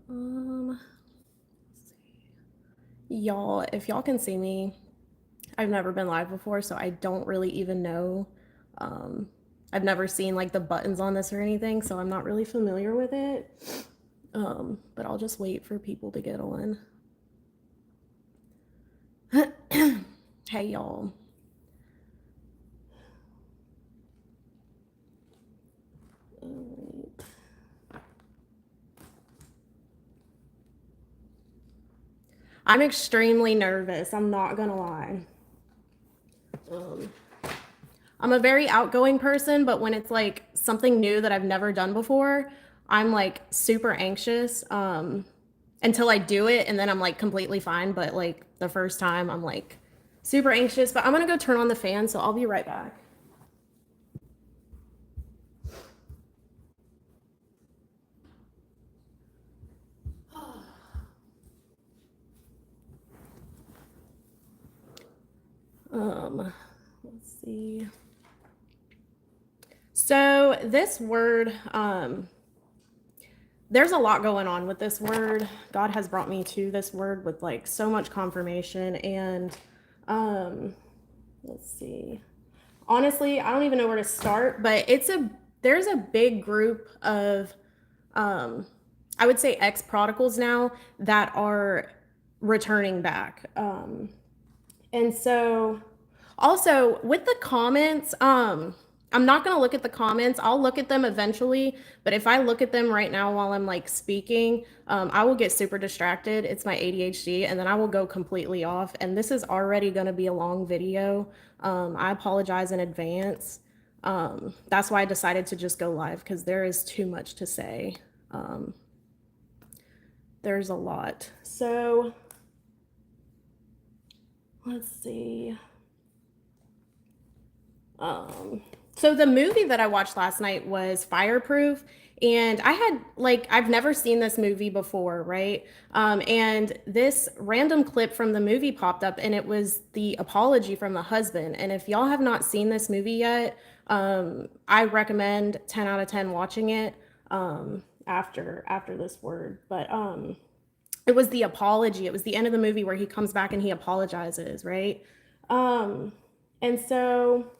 Um, y'all, if y'all can see me, I've never been live before, so I don't really even know. Um, I've never seen like the buttons on this or anything, so I'm not really familiar with it. But I'll just wait for people to get on. Hey, y'all. I'm extremely nervous. I'm not gonna lie. Um, I'm a very outgoing person, but when it's like something new that I've never done before, I'm like super anxious until I do it, and then I'm like completely fine. But like the first time, I'm like super anxious. But I'm gonna go turn on the fan, so I'll be right back. Let's see. So this word, there's a lot going on with this word. God has brought me to this word with like so much confirmation, and um, let's see. Honestly, I don't even know where to start, but there's a big group of um, I would say ex prodigals now that are returning back. And so also with the comments, I'm not going to look at the comments. I'll look at them eventually, but if I look at them right now while I'm like speaking, I will get super distracted. It's my ADHD, and then I will go completely off. And this is already going to be a long video. I apologize in advance. That's why I decided to just go live, because there is too much to say. Um, there's a lot. So let's see. So the movie that I watched last night was Fireproof, and I've never seen this movie before, right? And this random clip from the movie popped up, and it was the apology from the husband. And if y'all have not seen this movie yet, I recommend 10 out of 10 watching it after this word. But it was the apology. It was the end of the movie where he comes back and he apologizes, right? Um, and so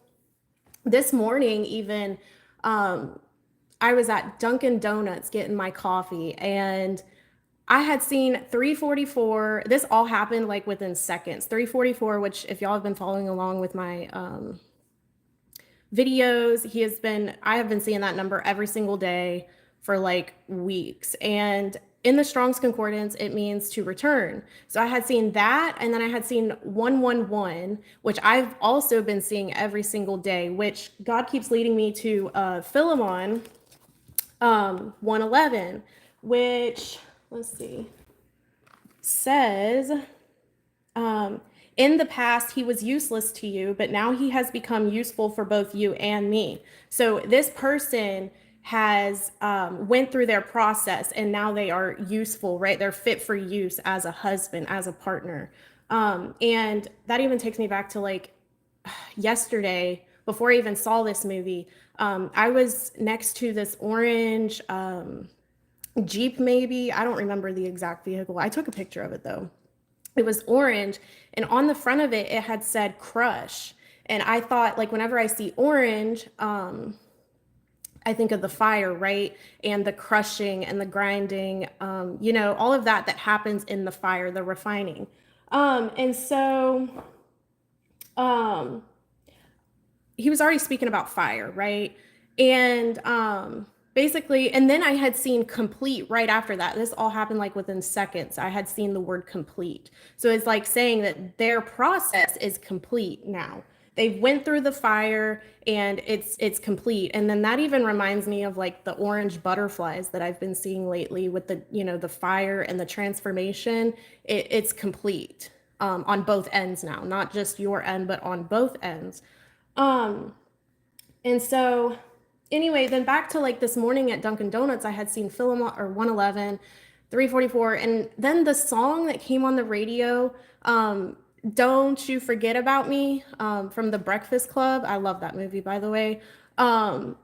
this morning, even, um, I was at Dunkin' Donuts getting my coffee, and I had seen 344. This all happened like within seconds. 344, which, if y'all have been following along with my videos, I have been seeing that number every single day for like weeks. And in the Strong's Concordance, it means to return. So I had seen that, and then I had seen 111, which I've also been seeing every single day, which God keeps leading me to Philemon 111, which, let's see, says, um, in the past, he was useless to you, but now he has become useful for both you and me. So this person has went through their process, and now they are useful, right? They're fit for use as a husband, as a partner. And that even takes me back to like yesterday, before I even saw this movie. I was next to this orange Jeep, maybe. I don't remember the exact vehicle. I took a picture of it though. It was orange, and on the front of it, it had said crush. And I thought, like, whenever I see orange, I think of the fire, right? And the crushing and the grinding, all of that happens in the fire, the refining. And so um, he was already speaking about fire, right? And basically, and then I had seen complete right after that. This all happened like within seconds. I had seen the word complete. So it's like saying that their process is complete now. They went through the fire, and it's complete. And then that even reminds me of like the orange butterflies that I've been seeing lately with the fire and the transformation. It's complete on both ends now, not just your end, but on both ends. Um, and so anyway, then back to like this morning at Dunkin' Donuts, I had seen Film or 111, 344, and then the song that came on the radio, Don't You Forget About Me, from The Breakfast Club. I love that movie, by the way. And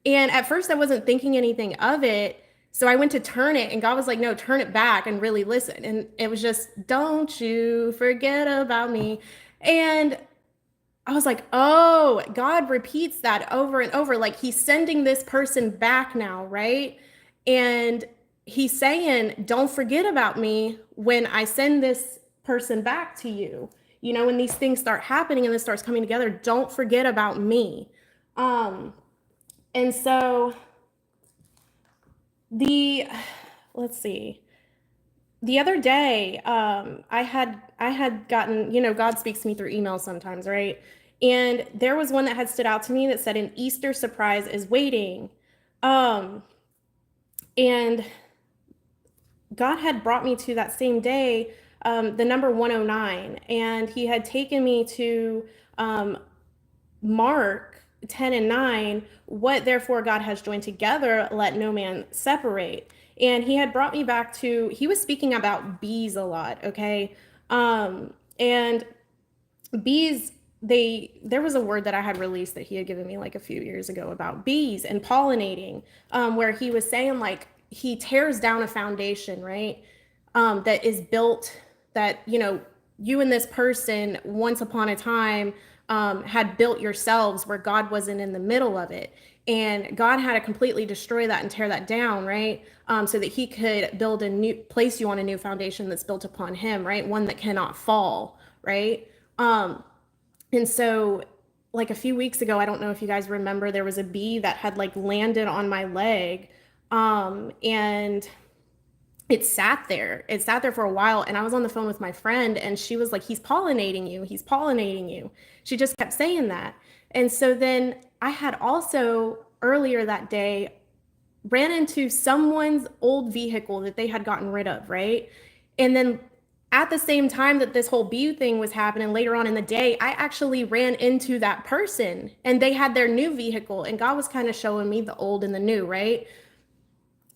at first I wasn't thinking anything of it. So I went to turn it, and God was like, no, turn it back and really listen. And it was just, don't you forget about me. And I was like, oh, God repeats that over and over. Like he's sending this person back now, right? And he's saying, don't forget about me when I send this person back to you. You know, when these things start happening and this starts coming together, don't forget about me. And so the, let's see, the other day, I had gotten, you know, God speaks to me through emails sometimes, right? And there was one that had stood out to me that said an Easter surprise is waiting. Um, and God had brought me to that same day, the number 109, and he had taken me to Mark 10 and 9, what therefore God has joined together, let no man separate. And he had brought me back to, he was speaking about bees a lot, okay? And bees, there was a word that I had released that he had given me like a few years ago about bees and pollinating, where he was saying like he tears down a foundation, right? That is built, that, you know, you and this person once upon a time had built yourselves, where God wasn't in the middle of it. And God had to completely destroy that and tear that down, right? So that he could build a new, place you on a new foundation that's built upon him, right? One that cannot fall, right? And so like a few weeks ago, I don't know if you guys remember, there was a bee that had like landed on my leg. And it sat there. It sat there for a while. And I was on the phone with my friend, and she was like, he's pollinating you. He's pollinating you. She just kept saying that. And so then I had also earlier that day ran into someone's old vehicle that they had gotten rid of, right? And then at the same time that this whole bee thing was happening later on in the day, I actually ran into that person, and they had their new vehicle, and God was kind of showing me the old and the new, right?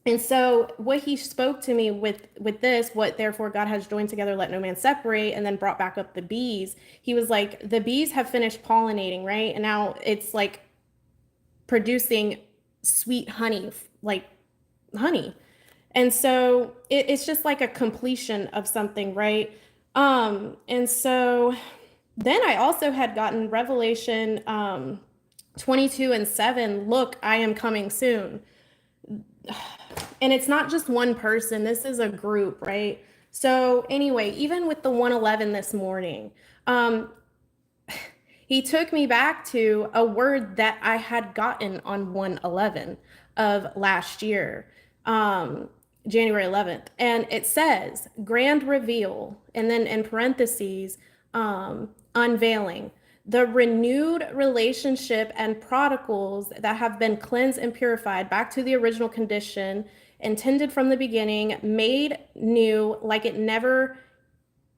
And so what he spoke to me with this, what therefore God has joined together, let no man separate, and then brought back up the bees. He was like, the bees have finished pollinating, right? And now it's like producing sweet honey, like honey. And so it's just like a completion of something, right? And so then I also had gotten Revelation 22 and 7, look, I am coming soon. And it's not just one person, this is a group, right? So anyway, even with the 111 this morning, he took me back to a word that I had gotten on 111 of last year, January 11th. And it says, grand reveal, and then in parentheses, unveiling. The renewed relationship and prodigals that have been cleansed and purified back to the original condition, intended from the beginning, made new like it never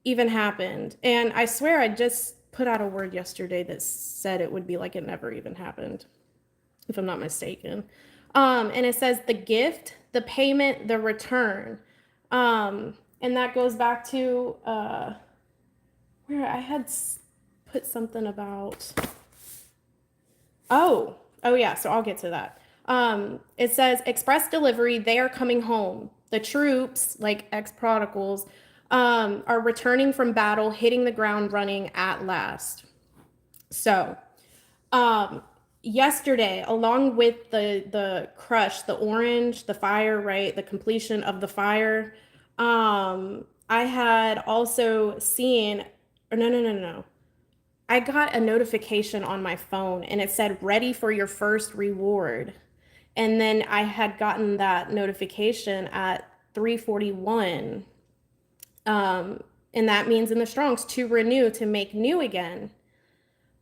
even happened. And I swear I just put out a word yesterday that said it would be like it never even happened, if I'm not mistaken. And it says the gift, the payment, the return. And that goes back to where I had put something about, oh yeah, so I'll get to that. It says express delivery, they are coming home. The troops, like ex-prodigals, are returning from battle, hitting the ground running at last. So, yesterday, along with the crush, the orange, the fire, right, the completion of the fire, I had also seen, or no. I got a notification on my phone, and it said ready for your first reward. And then I had gotten that notification at 3:41. And that means in the Strongs to renew, to make new again.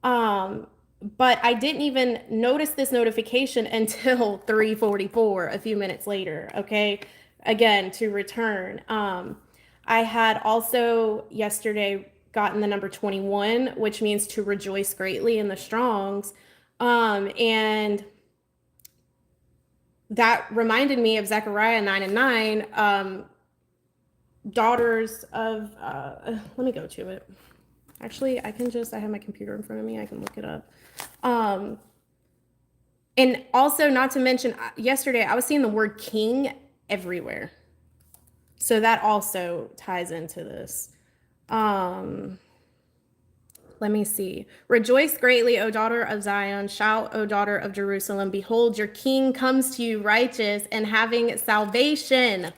But I didn't even notice this notification until 3:44, a few minutes later. Okay. Again, to return. I had also yesterday gotten the number 21, which means to rejoice greatly in the Strongs. And that reminded me of Zechariah 9 and 9, daughters of, let me go to it. Actually, I have my computer in front of me. I can look it up. And also, not to mention, yesterday I was seeing the word king, everywhere. So that also ties into this. Um, Let me see. Rejoice greatly, O daughter of Zion. Shout, O daughter of Jerusalem. Behold, your king comes to you righteous and having salvation,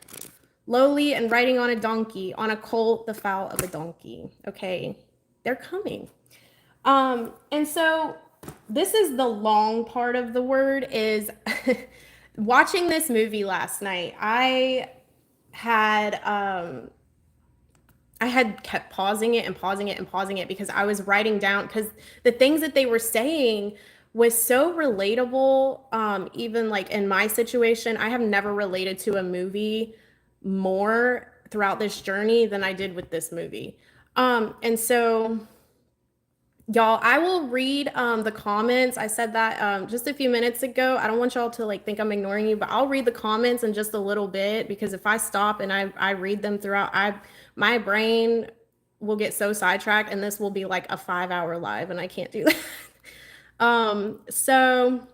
lowly and riding on a donkey, on a colt, the foal of a donkey. Okay, they're coming. And so this is the long part of the word is watching this movie last night. Had I had kept pausing it and pausing it and pausing it because I was writing down because the things that they were saying was so relatable. Even like in my situation, I have never related to a movie more throughout this journey than I did with this movie. And so y'all, I will read the comments. I said that just a few minutes ago. I don't want y'all to like think I'm ignoring you, but I'll read the comments in just a little bit because if I stop and I read them throughout, my brain will get so sidetracked and this will be like a 5-hour live and I can't do that. So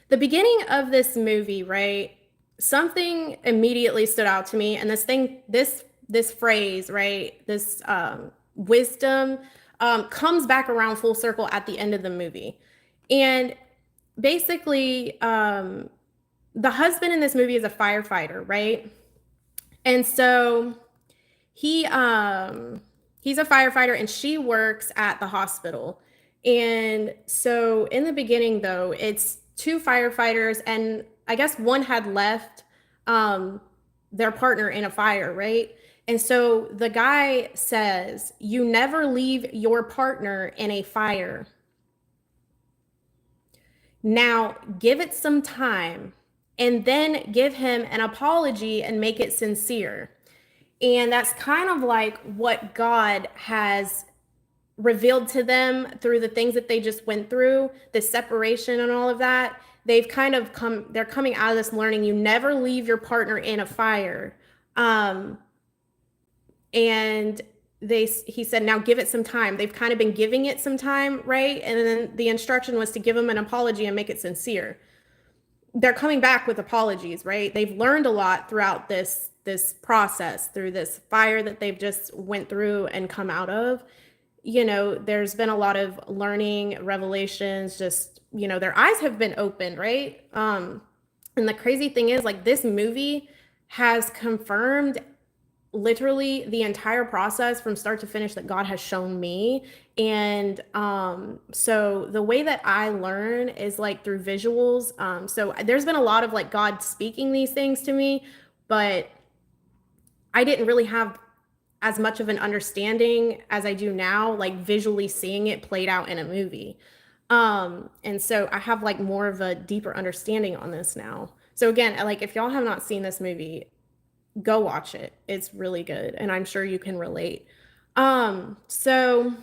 the beginning of this movie, right? Something immediately stood out to me, and this phrase, right? This wisdom comes back around full circle at the end of the movie, and basically, the husband in this movie is a firefighter, right? And so he he's a firefighter, and she works at the hospital. And so in the beginning, though, it's two firefighters, and I guess one had left their partner in a fire, right? And so the guy says, "You never leave your partner in a fire. Now give it some time and then give him an apology and make it sincere." And that's kind of like what God has revealed to them through the things that they just went through, the separation and all of that. They've kind of they're coming out of this learning you never leave your partner in a fire. And he said, now give it some time. They've kind of been giving it some time, right? And then the instruction was to give them an apology and make it sincere. They're coming back with apologies, right? They've learned a lot throughout this process, through this fire that they've just went through and come out of. You know, there's been a lot of learning, revelations, just, you know, their eyes have been opened, right? And the crazy thing is, like, this movie has confirmed literally the entire process from start to finish that God has shown me. And so the way that I learn is like through visuals. So there's been a lot of like God speaking these things to me, but I didn't really have as much of an understanding as I do now, like visually seeing it played out in a movie. And so I have like more of a deeper understanding on this now. So again, like if y'all have not seen this movie, go watch it. It's really good, and I'm sure you can relate. So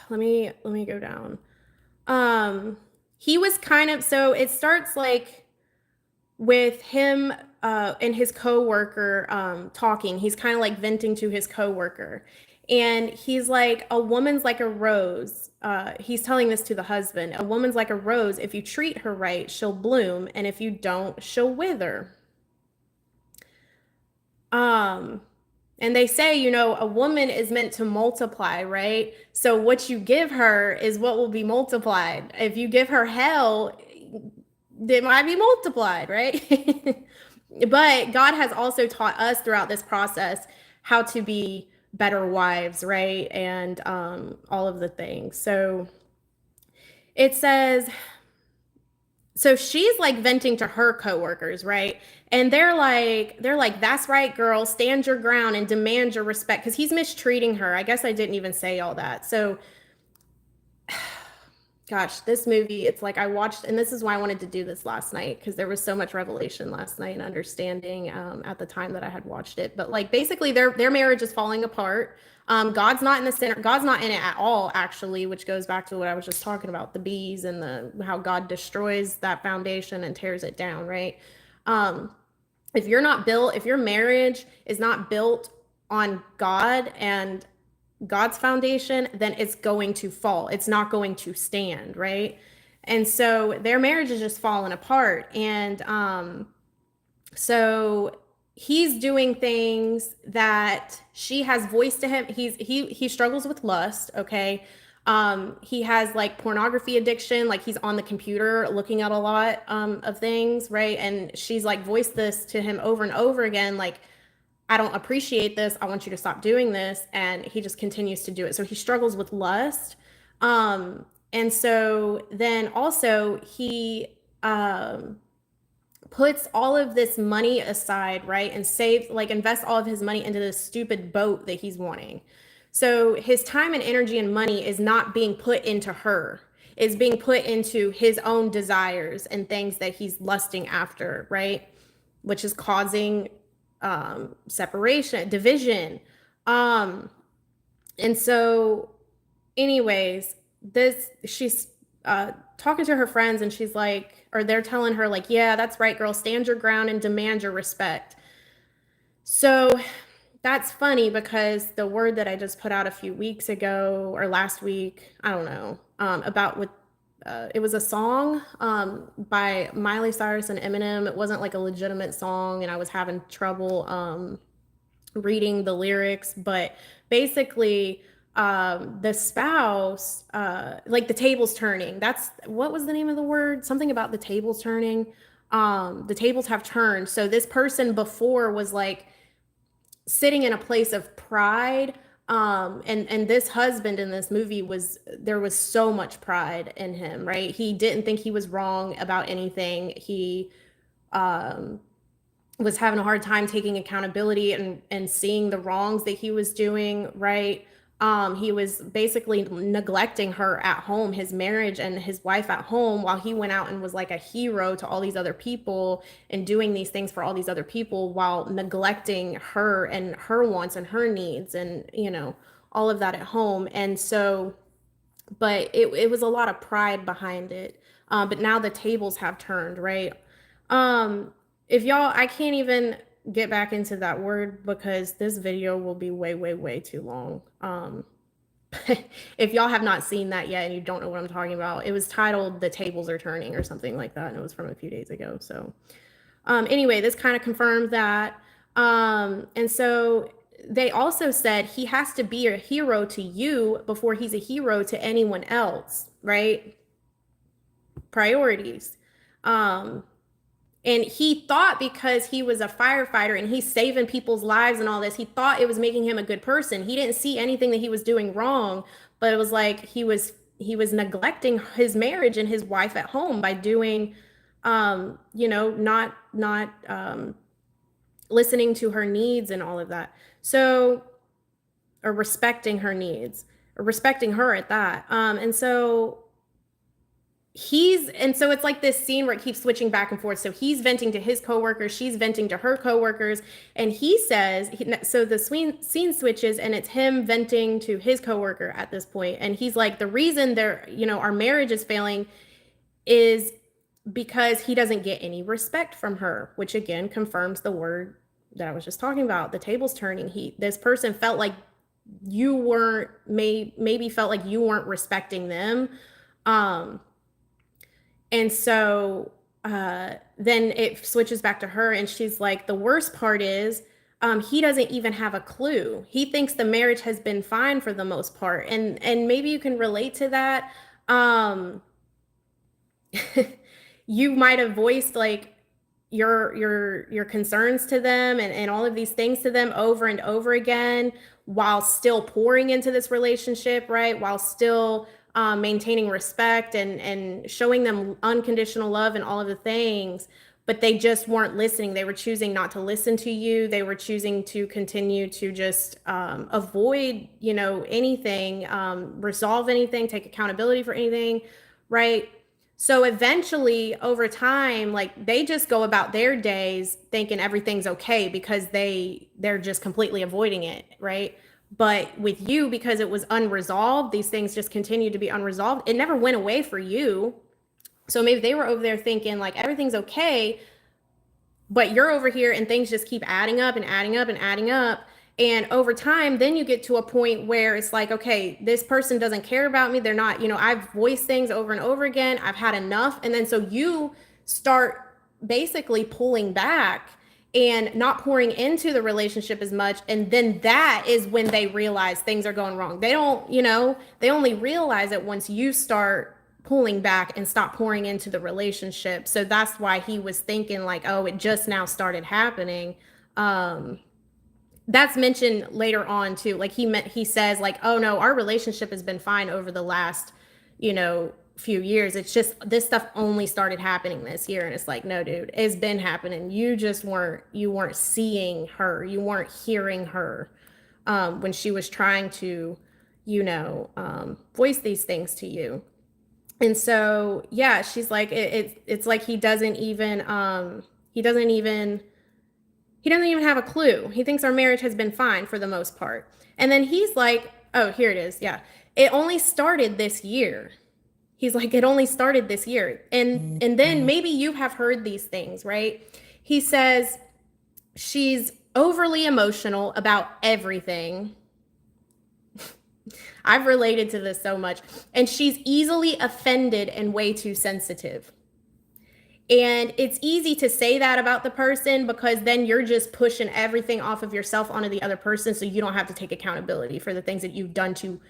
let me go down. He was kind of, so it starts like with him and his coworker talking. He's kind of like venting to his coworker. And he's like, a woman's like a rose. He's telling this to the husband. A woman's like a rose. If you treat her right, she'll bloom. And if you don't, she'll wither. And they say, you know, a woman is meant to multiply, right? So what you give her is what will be multiplied. If you give her hell, it might be multiplied, right? But God has also taught us throughout this process how to be better wives, right? And all of the things. So it says, so she's like venting to her coworkers, right? And they're like, that's right, girl, stand your ground and demand your respect, because he's mistreating her. I guess I didn't even say all that. So gosh, this movie, it's like I watched, and this is why I wanted to do this last night, because there was so much revelation last night and understanding at the time that I had watched it. But like basically their marriage is falling apart. God's not in the center. God's not in it at all, actually, which goes back to what I was just talking about, the bees and how God destroys that foundation and tears it down, right? If your marriage is not built on God and God's foundation, then it's going to fall. It's not going to stand, right? And so their marriage is just falling apart. And so he's doing things that she has voiced to him. He struggles with lust, okay? He has like pornography addiction, like he's on the computer looking at a lot of things, right? And she's like voiced this to him over and over again, like, I don't appreciate this. I want you to stop doing this. And he just continues to do it. So he struggles with lust. And so then also he puts all of this money aside, right? And saves, like, invests all of his money into this stupid boat that he's wanting. So his time and energy and money is not being put into her, is being put into his own desires and things that he's lusting after, right? Which is causing separation, division. And so, anyways, this she's talking to her friends, and she's like, or they're telling her like, yeah, that's right, girl, stand your ground and demand your respect. So that's funny because the word that I just put out a few weeks ago or last week, I don't know, about with it was a song by Miley Cyrus and Eminem. It wasn't like a legitimate song, and I was having trouble reading the lyrics, but basically the spouse, like the tables turning, that's what was the name of the word, something about the tables turning. The tables have turned. So this person before was like sitting in a place of pride, and this husband in this movie was, there was so much pride in him, right? He didn't think he was wrong about anything. He was having a hard time taking accountability and seeing the wrongs that he was doing, right? He was basically neglecting her at home, his marriage and his wife at home, while he went out and was like a hero to all these other people and doing these things for all these other people while neglecting her and her wants and her needs and, you know, all of that at home. And so, but it was a lot of pride behind it. But now the tables have turned, right? If y'all, I can't even get back into that word because this video will be way, way, way too long. If y'all have not seen that yet and you don't know what I'm talking about, it was titled "The Tables Are Turning" or something like that, and it was from a few days ago. So, anyway, this kind of confirms that. And so they also said he has to be a hero to you before he's a hero to anyone else, right? Priorities. And he thought because he was a firefighter and he's saving people's lives and all this, he thought it was making him a good person. He didn't see anything that he was doing wrong, but it was like he was neglecting his marriage and his wife at home by doing, you know, not listening to her needs and all of that. So, or respecting her needs, or respecting her at that. And so it's like this scene where it keeps switching back and forth. So he's venting to his coworkers, she's venting to her coworkers, and he says, so the scene switches and it's him venting to his coworker at this point, and he's like, the reason our marriage is failing is because he doesn't get any respect from her, which again confirms the word that I was just talking about, the tables turning. This person felt like you weren't, maybe felt like you weren't respecting them. And so then it switches back to her, and she's like, the worst part is he doesn't even have a clue. He thinks the marriage has been fine for the most part. And maybe you can relate to that. You might have voiced like your concerns to them and all of these things to them over and over again while still pouring into this relationship, right? While still maintaining respect and showing them unconditional love and all of the things, but they just weren't listening. They were choosing not to listen to you. They were choosing to continue to just avoid, anything, resolve anything, take accountability for anything, right? So eventually over time, like they just go about their days thinking everything's okay because they're just completely avoiding it, right? But with you, because it was unresolved, these things just continued to be unresolved. It never went away for you. So maybe they were over there thinking like everything's okay, but you're over here and things just keep adding up and adding up and adding up. And over time, then you get to a point where it's like, okay, this person doesn't care about me. They're not, I've voiced things over and over again. I've had enough. And then so you start basically pulling back and not pouring into the relationship as much. And then that is when they realize things are going wrong. They don't, they only realize it once you start pulling back and stop pouring into the relationship. So that's why he was thinking like, oh, it just now started happening. That's mentioned later on too. Like he says like, oh no, our relationship has been fine over the last, few years. It's just this stuff only started happening this year. And it's like, no, dude, it's been happening. You just weren't seeing her. You weren't hearing her when she was trying to, voice these things to you. And so, yeah, she's like, it's like he doesn't even have a clue. He thinks our marriage has been fine for the most part. And then he's like, oh, here it is. Yeah. It only started this year. He's like, it only started this year. And then maybe you have heard these things, right? He says she's overly emotional about everything. I've related to this so much. And she's easily offended and way too sensitive. And it's easy to say that about the person because then you're just pushing everything off of yourself onto the other person, so you don't have to take accountability for the things that you've done to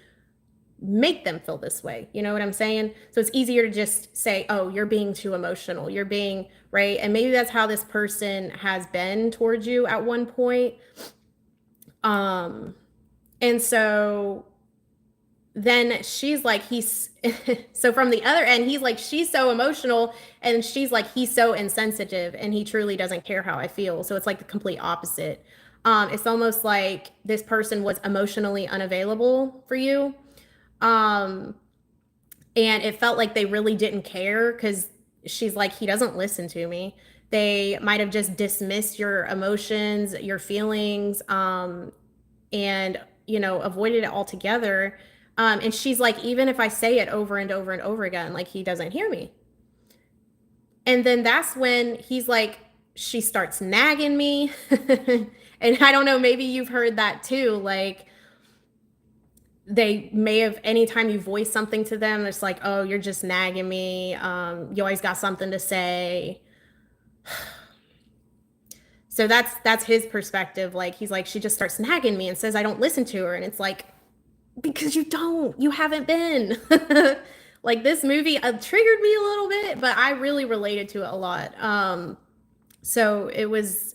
make them feel this way. You know what I'm saying? So it's easier to just say, oh, you're being too emotional. You're being, right? And maybe that's how this person has been towards you at one point. And so then she's like, so from the other end, he's like, she's so emotional, and she's like, he's so insensitive, and he truly doesn't care how I feel. So it's like the complete opposite. It's almost like this person was emotionally unavailable for you. And it felt like they really didn't care because she's like, he doesn't listen to me. They might have just dismissed your emotions, your feelings, and, avoided it altogether. And she's like, even if I say it over and over and over again, like he doesn't hear me. And then that's when he's like, she starts nagging me. And I don't know, maybe you've heard that too. Like they may have, anytime you voice something to them, it's like, oh, you're just nagging me. You always got something to say. So that's his perspective. Like, he's like, she just starts nagging me and says I don't listen to her. And it's like, because you haven't been. Like this movie triggered me a little bit, but I really related to it a lot. So it was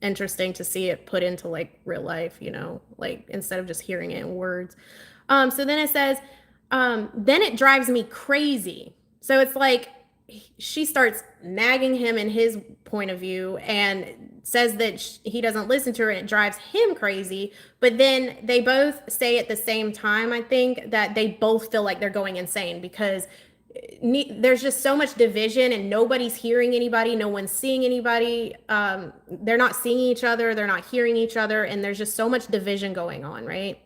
interesting to see it put into like real life, like instead of just hearing it in words. So then it says, then it drives me crazy. So it's like she starts nagging him in his point of view and says that he doesn't listen to her, and it drives him crazy. But then they both say at the same time, I think, that they both feel like they're going insane because there's just so much division and nobody's hearing anybody. No one's seeing anybody. They're not seeing each other. They're not hearing each other. And there's just so much division going on, right?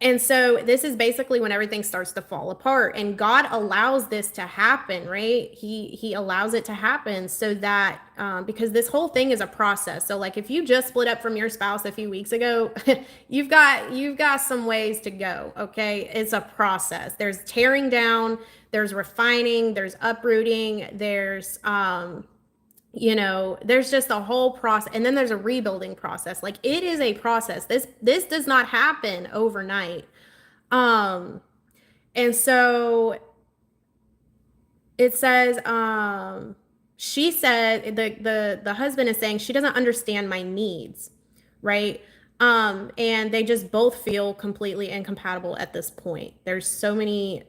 And so this is basically when everything starts to fall apart, and God allows this to happen, right? He allows it to happen so that because this whole thing is a process. So like if you just split up from your spouse a few weeks ago, you've got some ways to go. Okay, it's a process. There's tearing down, there's refining, there's uprooting, there's there's just a whole process, and then there's a rebuilding process. Like it is a process. This does not happen overnight. And so it says, she said the husband is saying she doesn't understand my needs, right? And they just both feel completely incompatible at this point. There's so many,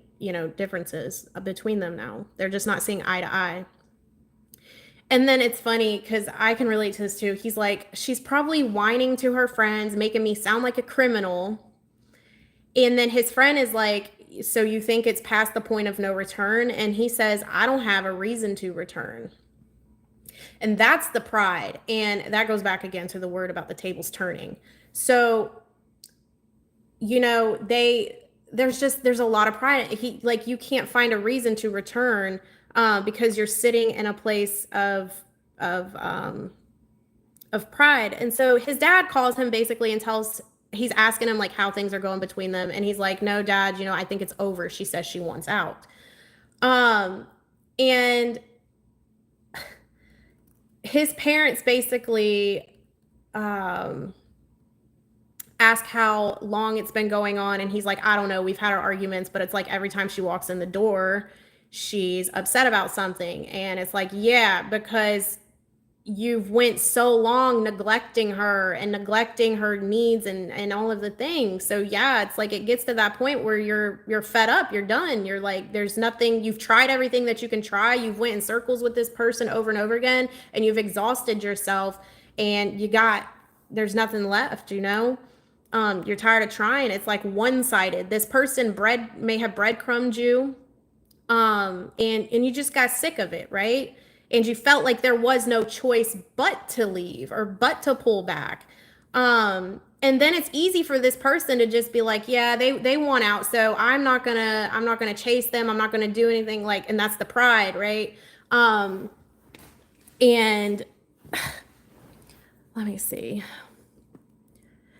differences between them now. They're just not seeing eye to eye. And then it's funny because I can relate to this too. He's like, she's probably whining to her friends, making me sound like a criminal. And then his friend is like, so you think it's past the point of no return? And he says, I don't have a reason to return. And that's the pride. And that goes back again to the word about the tables turning. So, there's a lot of pride. You can't find a reason to return because you're sitting in a place of of pride. And so his dad calls him basically and he's asking him like how things are going between them. And he's like, no, Dad, I think it's over. She says she wants out. And his parents basically ask how long it's been going on. And he's like, I don't know. We've had our arguments, but it's like every time she walks in the door, she's upset about something. And it's like, yeah, because you've went so long neglecting her and neglecting her needs and all of the things. So yeah, it's like it gets to that point where you're fed up, you're done. You're like, there's nothing, you've tried everything that you can try. You've went in circles with this person over and over again, and you've exhausted yourself, and there's nothing left, you're tired of trying. It's like one-sided. This person may have breadcrumbed you, and you just got sick of it, right? And you felt like there was no choice but to leave or but to pull back. And then it's easy for this person to just be like, yeah, they want out, so I'm not gonna chase them. I'm not gonna do anything, like, and that's the pride, right? And let me see.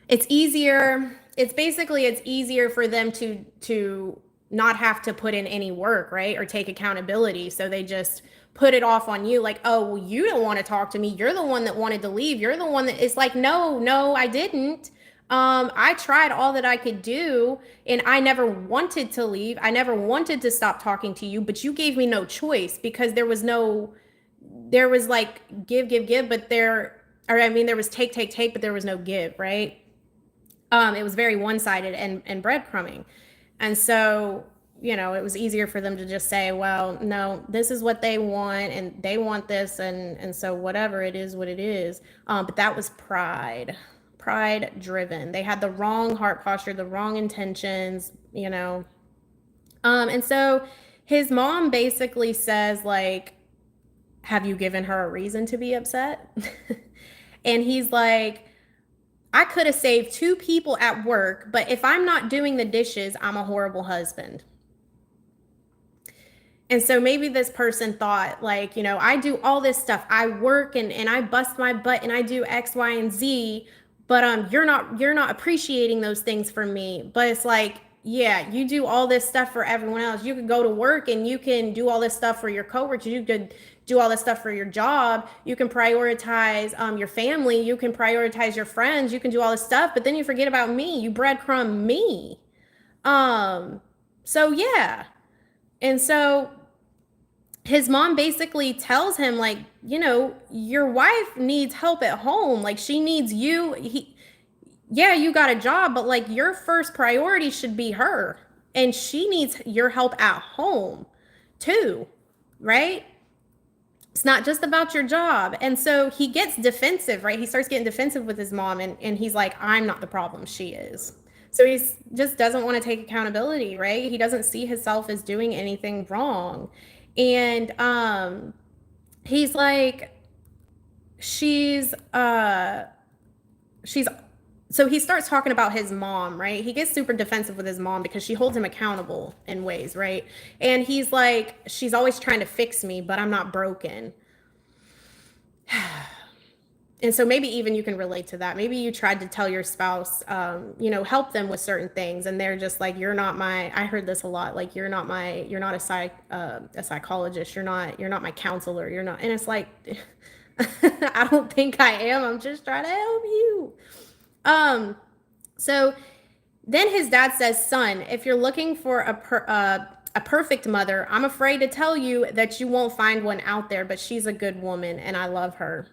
It's easier for them to not have to put in any work, right? Or take accountability. So they just put it off on you, like, oh, well, you don't want to talk to me. You're the one that wanted to leave. You're the one that is like, no, I didn't. I tried all that I could do, and I never wanted to leave. I never wanted to stop talking to you, but you gave me no choice, because there was like give, but there was take, but there was no give, right? It was very one-sided and breadcrumbing. And so, it was easier for them to just say, well, no, this is what they want, and they want this, and so whatever, it is what it is. But that was pride driven. They had the wrong heart posture, the wrong intentions, and so his mom basically says, like, have you given her a reason to be upset? And he's like, I could have saved 2 people at work, but if I'm not doing the dishes, I'm a horrible husband. And so maybe this person thought, like, I do all this stuff. I work and I bust my butt and I do X, Y, and Z, but you're not appreciating those things for me. But it's like, yeah, you do all this stuff for everyone else. You could go to work and you can do all this stuff for your coworkers. You could do all this stuff for your job. You can prioritize your family. You can prioritize your friends. You can do all this stuff, but then you forget about me. You breadcrumb me. So yeah. And so his mom basically tells him, like, your wife needs help at home. Like, she needs you. Yeah, you got a job, but like your first priority should be her. And she needs your help at home too, right? It's not just about your job. And so he gets defensive, right? He starts getting defensive with his mom, and he's like, I'm not the problem, she is. So he just doesn't want to take accountability, right? He doesn't see himself as doing anything wrong. And he's like, she's so he starts talking about his mom, right? He gets super defensive with his mom because she holds him accountable in ways, right? And he's like, she's always trying to fix me, but I'm not broken. And so maybe even you can relate to that. Maybe you tried to tell your spouse, help them with certain things, and they're just like, I heard this a lot, like, you're not a psychologist, you're not my counselor, you're not, and it's like, I don't think I am. I'm just trying to help you. So then his dad says, son, if you're looking for a perfect mother, I'm afraid to tell you that you won't find one out there, but she's a good woman and I love her.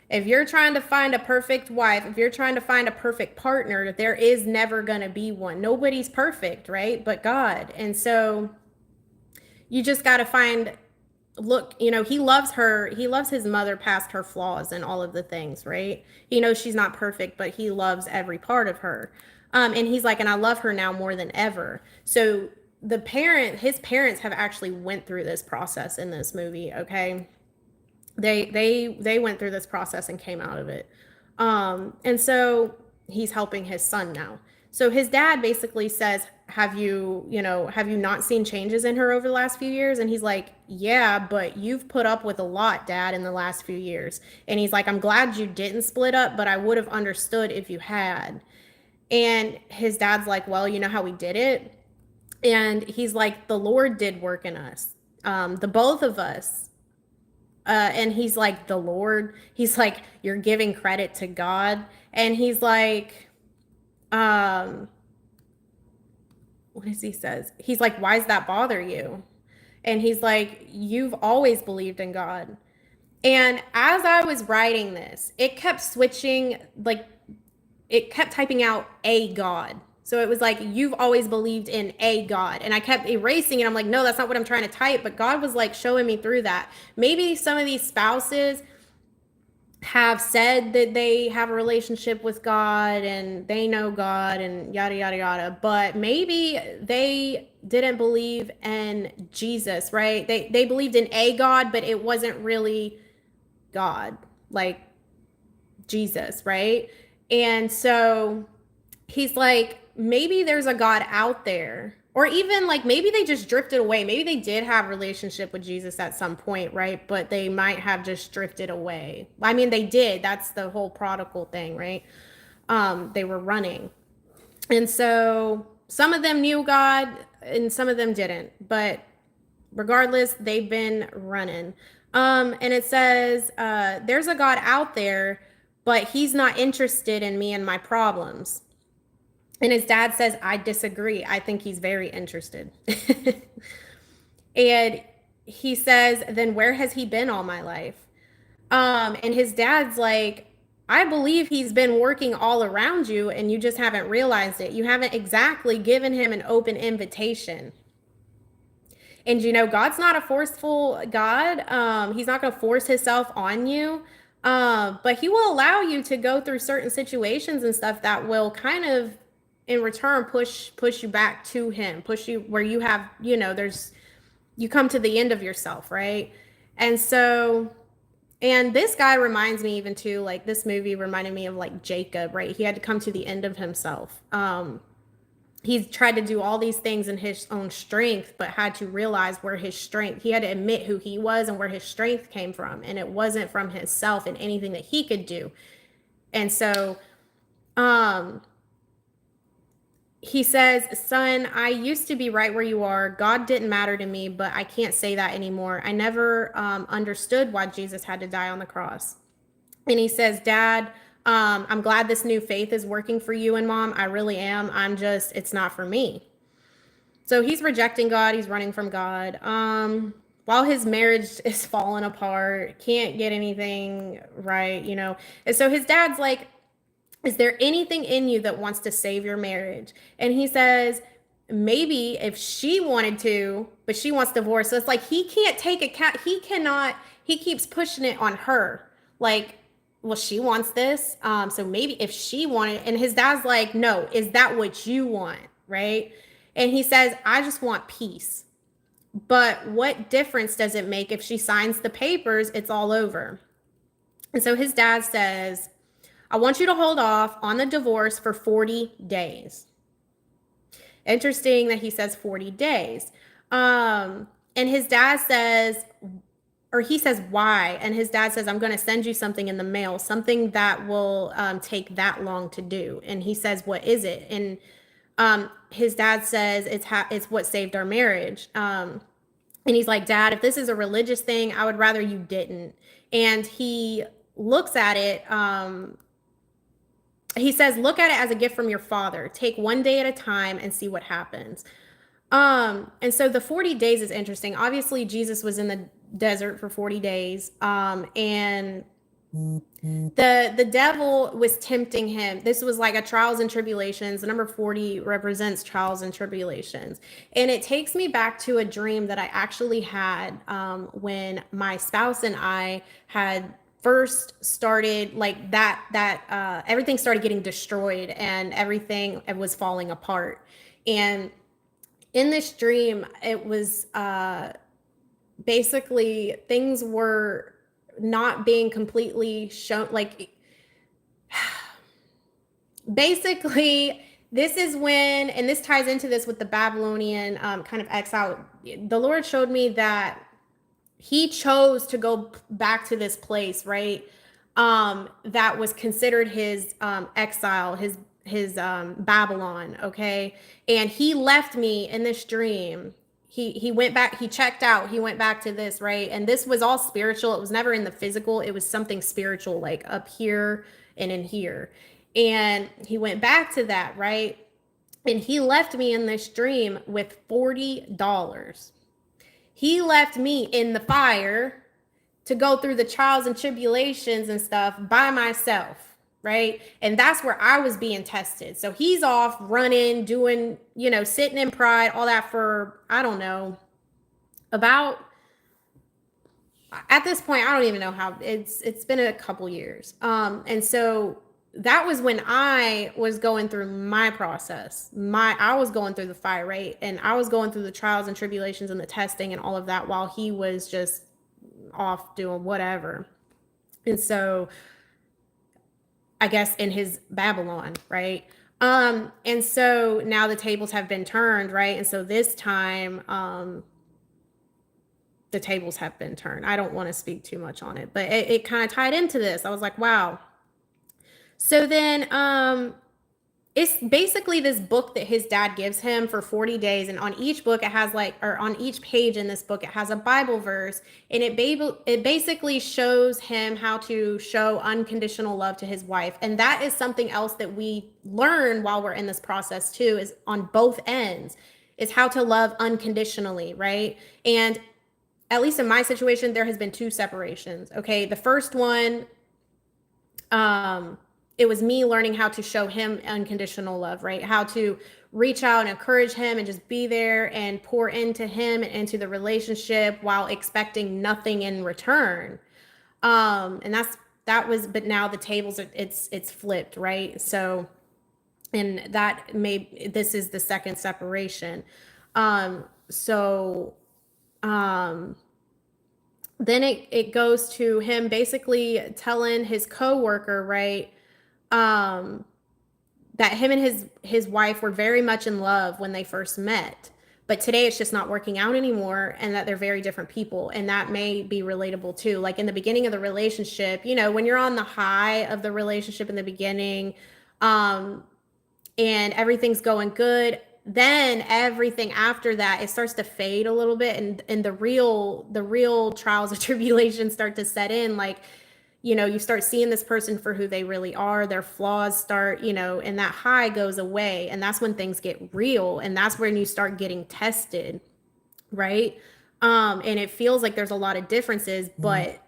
If you're trying to find a perfect wife, if you're trying to find a perfect partner, there is never going to be one. Nobody's perfect, right? But God. And so you just got to he loves her. He loves his mother past her flaws and all of the things, right? He knows she's not perfect, but he loves every part of her. And he's like, and I love her now more than ever. So his parents have actually went through this process in this movie. Okay. They went through this process and came out of it. And so he's helping his son now. So his dad basically says, have you not seen changes in her over the last few years? And he's like, yeah, but you've put up with a lot, Dad, in the last few years. And he's like, I'm glad you didn't split up, but I would have understood if you had. And his dad's like, well, you know how we did it? And he's like, the Lord did work in us, the both of us. And he's like, the Lord, he's like, you're giving credit to God. And he's like, um, what does he says? He's like, why does that bother you? And he's like, you've always believed in God. And as I was writing this, it kept switching, like, it kept typing out a God. So it was like, you've always believed in a God. And I kept erasing it. I'm like, no, that's not what I'm trying to type. But God was like showing me through that. Maybe some of these spouses have said that they have a relationship with God and they know God and yada, yada, yada. But maybe they didn't believe in Jesus, right? They believed in a God, but it wasn't really God, like Jesus, right? And so he's like, maybe there's a God out there. Or even like maybe they just drifted away. Maybe they did have a relationship with Jesus at some point, right? But they might have just drifted away. I mean, they did. That's the whole prodigal thing, right? They were running. And so some of them knew God and some of them didn't. But regardless, they've been running. And it says, there's a God out there, but he's not interested in me and my problems. And his dad says, I disagree. I think he's very interested. And he says, then where has he been all my life? And his dad's like, I believe he's been working all around you and you just haven't realized it. You haven't exactly given him an open invitation. And God's not a forceful God. He's not going to force himself on you. But he will allow you to go through certain situations and stuff that will kind of in return push you back to him, push you where you have, you come to the end of yourself, right? And so, and this guy reminds me even too, like this movie reminded me of like Jacob, right? He had to come to the end of himself. He tried to do all these things in his own strength, but had to realize where his strength, he had to admit who he was and where his strength came from. And it wasn't from himself and anything that he could do. And so, he says, son, I used to be right where you are. God didn't matter to me, but I can't say that anymore. I never understood why Jesus had to die on the cross. And he says, Dad, I'm glad this new faith is working for you and Mom. I really am. It's not for me. So he's rejecting God. He's running from God. While his marriage is falling apart, can't get anything right, And so his dad's like, is there anything in you that wants to save your marriage? And he says, maybe if she wanted to, but she wants divorce. So it's like he can't take he cannot, he keeps pushing it on her. Like, well, she wants this. So maybe if she wanted, and his dad's like, no, is that what you want? Right? And he says, I just want peace. But what difference does it make if she signs the papers? It's all over. And so his dad says, I want you to hold off on the divorce for 40 days. Interesting that he says 40 days. And his dad says, or he says, why? And his dad says, I'm going to send you something in the mail, something that will take that long to do. And he says, what is it? And his dad says, it's what saved our marriage. And he's like, Dad, if this is a religious thing, I would rather you didn't. And he looks at it. He says, look at it as a gift from your father. Take one day at a time and see what happens. And so the 40 days is interesting. Obviously, Jesus was in the desert for 40 days. And the devil was tempting him. This was like a trials and tribulations. The number 40 represents trials and tribulations. And it takes me back to a dream that I actually had when my spouse and I had first started, like that everything started getting destroyed and everything was falling apart. And in this dream, it was basically things were not being completely shown. Like basically this is when, and this ties into this with the Babylonian kind of exile. The Lord showed me that he chose to go back to this place, right? That was considered his exile, his Babylon, okay? And he left me in this dream. He went back, he checked out, he went back to this, right? And this was all spiritual. It was never in the physical. It was something spiritual, like up here and in here. And he went back to that, right? And he left me in this dream with $40. He left me in the fire to go through the trials and tribulations and stuff by myself, right? And that's where I was being tested. So he's off running, doing, sitting in pride, all that for, I don't know, about, at this point, I don't even know how, it's been a couple years. And so that was when I was going through my process. I was going through the fire, right? And I was going through the trials and tribulations and the testing and all of that while he was just off doing whatever. And so I guess in his Babylon, right? And so now the tables have been turned, right? And so this time, the tables have been turned. I don't want to speak too much on it, but it kind of tied into this. I was like, wow. So then it's basically this book that his dad gives him for 40 days. And on each book, it has on each page in this book, it has a Bible verse. And it basically shows him how to show unconditional love to his wife. And that is something else that we learn while we're in this process too, is on both ends, is how to love unconditionally, right? And at least in my situation, there has been 2 separations. Okay. The first one, it was me learning how to show him unconditional love, right? How to reach out and encourage him and just be there and pour into him and into the relationship while expecting nothing in return. And but now the tables it's flipped, right? So, and this is the second separation. Then it goes to him basically telling his coworker, right? That him and his wife were very much in love when they first met, but today it's just not working out anymore, and that they're very different people. And that may be relatable too. Like in the beginning of the relationship, when you're on the high of the relationship in the beginning, and everything's going good, then everything after that, it starts to fade a little bit, and the real trials and tribulations start to set in. Like, you start seeing this person for who they really are, their flaws start, and that high goes away. And that's when things get real. And that's when you start getting tested, right? And it feels like there's a lot of differences, but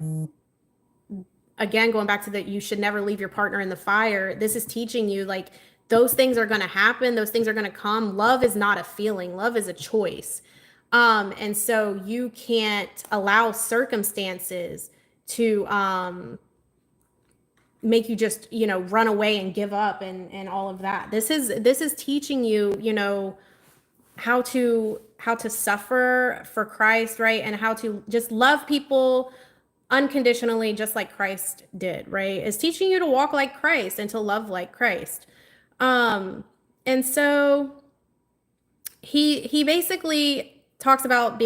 again, going back to you should never leave your partner in the fire. This is teaching you, like, those things are going to happen. Those things are going to come. Love is not a feeling. Love is a choice. And so you can't allow circumstances to make you just run away and give up and all of that. This is teaching you how to suffer for Christ, right? And how to just love people unconditionally, just like Christ did, right? It's teaching you to walk like Christ and to love like Christ. And so he basically talks about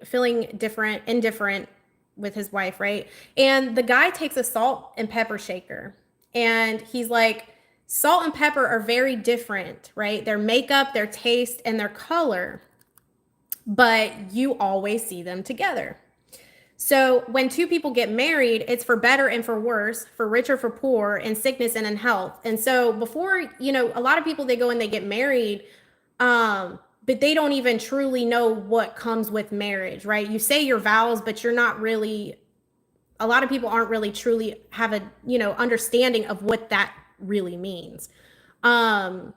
feeling indifferent with his wife, right? And the guy takes a salt and pepper shaker, and he's like, salt and pepper are very different, right? Their makeup, their taste, and their color, but you always see them together. So when 2 people get married, it's for better and for worse, for rich or for poor, in sickness and in health. And so before, a lot of people, they go and they get married, but they don't even truly know what comes with marriage, right? You say your vows, but you're not really, a lot of people aren't really truly have a, understanding of what that really means. And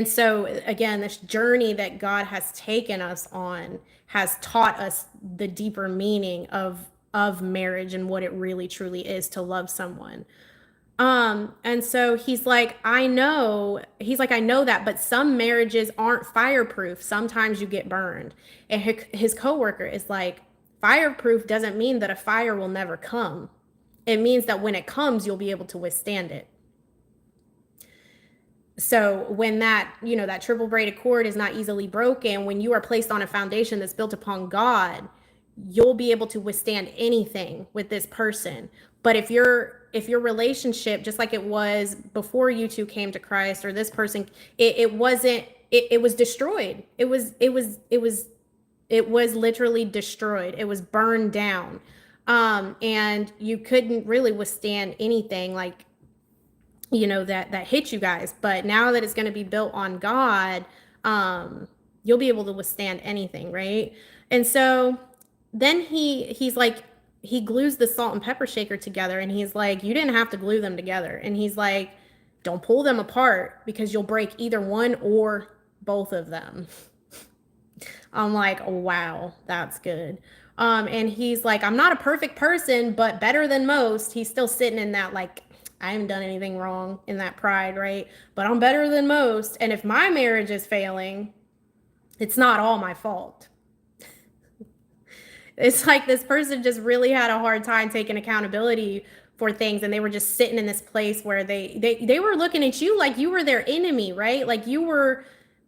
so again, this journey that God has taken us on has taught us the deeper meaning of marriage and what it really truly is to love someone. And so he's like, I know that, but some marriages aren't fireproof. Sometimes you get burned. And his coworker is like, fireproof doesn't mean that a fire will never come. It means that when it comes, you'll be able to withstand it. So when that, that triple braided cord is not easily broken, when you are placed on a foundation that's built upon God, you'll be able to withstand anything with this person. But if your relationship, just like it was before you two came to Christ, or this person, it wasn't, it was destroyed. It was literally destroyed. It was burned down. And you couldn't really withstand anything like, that hit you guys. But now that it's going to be built on God, you'll be able to withstand anything, right? And so then he's like, he glues the salt and pepper shaker together, and he's like, you didn't have to glue them together. And he's like, don't pull them apart because you'll break either one or both of them. I'm like, wow, that's good. And he's like, I'm not a perfect person, but better than most. He's still sitting in that, like, I haven't done anything wrong, in that pride, right? But I'm better than most. And if my marriage is failing, it's not all my fault. It's like this person just really had a hard time taking accountability for things, and they were just sitting in this place where they were looking at you like you were their enemy, right? Like you were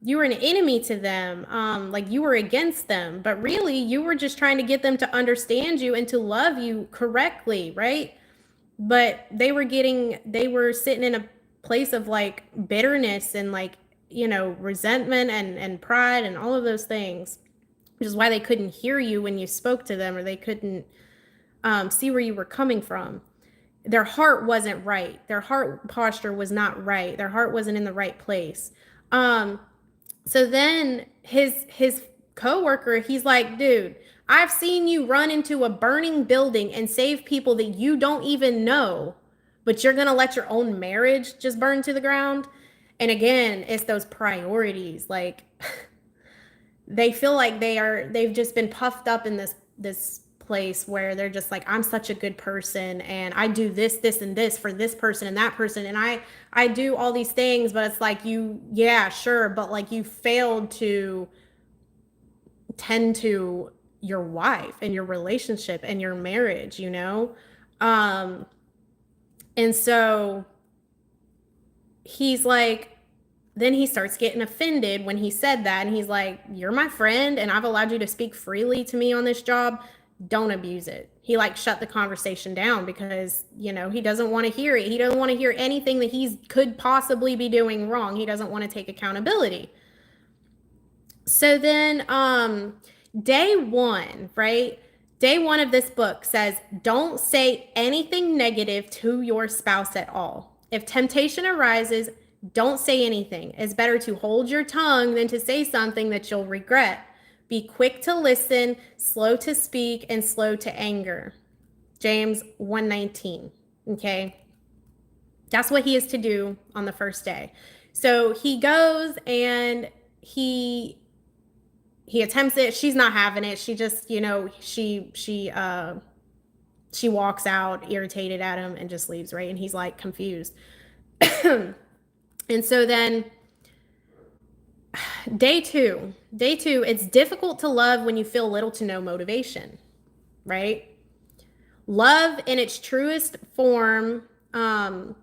an enemy to them, like you were against them, but really you were just trying to get them to understand you and to love you correctly, right? But they were sitting in a place of like bitterness and like, resentment and pride and all of those things, which is why they couldn't hear you when you spoke to them, or they couldn't see where you were coming from. Their heart wasn't right. Their heart posture was not right. Their heart wasn't in the right place. So then his coworker, he's like, dude, I've seen you run into a burning building and save people that you don't even know, but you're going to let your own marriage just burn to the ground. And again, it's those priorities. Like they feel like they've just been puffed up in this place where they're just like, I'm such a good person, and I do this and this for this person and that person, and I do all these things. But it's like, yeah, sure, but like you failed to tend to your wife and your relationship and your marriage, and so he's like, then he starts getting offended when he said that, and he's like, you're my friend and I've allowed you to speak freely to me on this job. Don't abuse it. He like shut the conversation down because, he doesn't want to hear it. He doesn't want to hear anything that he could possibly be doing wrong. He doesn't want to take accountability. So then day one, right? Day one of this book says, don't say anything negative to your spouse at all. If temptation arises, don't say anything. It's better to hold your tongue than to say something that you'll regret. Be quick to listen, slow to speak, and slow to anger. James 1:19. Okay? That's what he is to do on the first day. So he goes and he attempts it. She's not having it. She just, she walks out irritated at him and just leaves, right? And he's like confused. And so then day two, it's difficult to love when you feel little to no motivation, right? Love in its truest form. I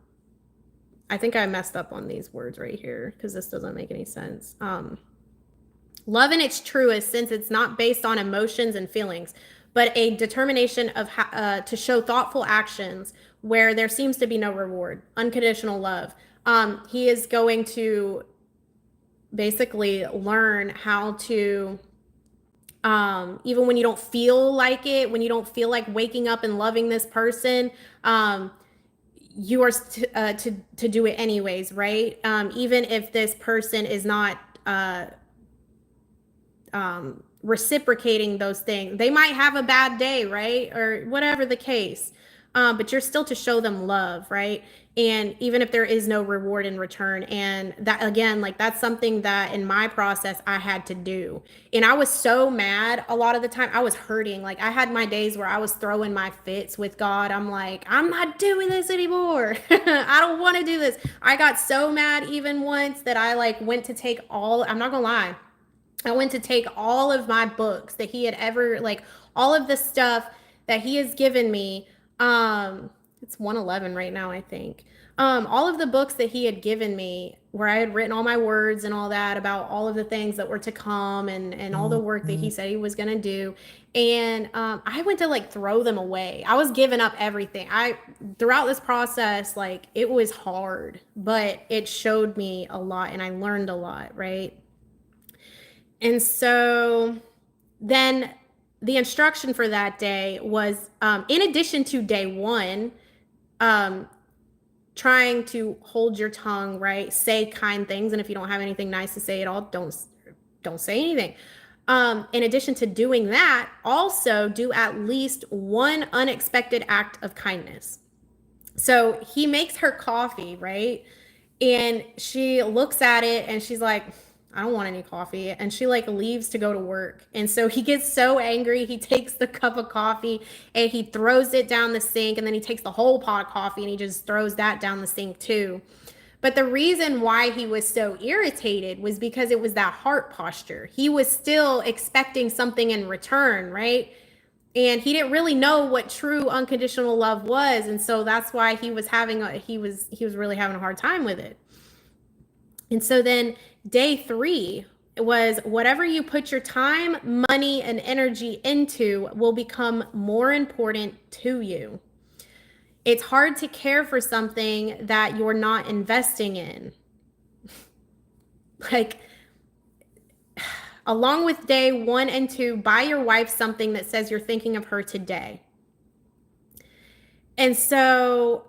think I messed up on these words right here because this doesn't make any sense. Love in its truest, since it's not based on emotions and feelings, but a determination of to show thoughtful actions where there seems to be no reward. Unconditional love. He is going to basically learn how to, even when you don't feel like it, when you don't feel like waking up and loving this person, you are to do it anyways, right? Even if this person is not reciprocating those things. They might have a bad day, right? Or whatever the case. But you're still to show them love, right? And even if there is no reward in return. And that, again, like that's something that in my process I had to do. And I was so mad a lot of the time. I was hurting. Like I had my days where I was throwing my fits with God. I'm like, I'm not doing this anymore. I don't want to do this. I got so mad even once that I like went to take I'm not gonna lie, I went to take all of my books that he had ever, like all of the stuff that he has given me, It's 111 right now, I think. All of the books that he had given me, where I had written all my words and all that about all of the things that were to come, and all the work that he said he was going to do. And I went to like throw them away. I was giving up everything. Throughout this process, like it was hard, but it showed me a lot and I learned a lot, right? And so then the instruction for that day was, in addition to day one, um, trying to hold your tongue, right? Say kind things, and if you don't have anything nice to say at all, don't say anything. In addition to doing that, also do at least one unexpected act of kindness. So he makes her coffee, right? And she looks at it and she's like, I don't want any coffee. And she like leaves to go to work. And so he gets so angry. He takes the cup of coffee and he throws it down the sink. And then he takes the whole pot of coffee and he just throws that down the sink too. But the reason why he was so irritated was because it was that heart posture. He was still expecting something in return, right? And he didn't really know what true unconditional love was, and so that's why he was really having a hard time with it. And so then day 3 was, whatever you put your time, money, and energy into will become more important to you. It's hard to care for something that you're not investing in. Like, along with day 1 and 2, buy your wife something that says you're thinking of her today. And so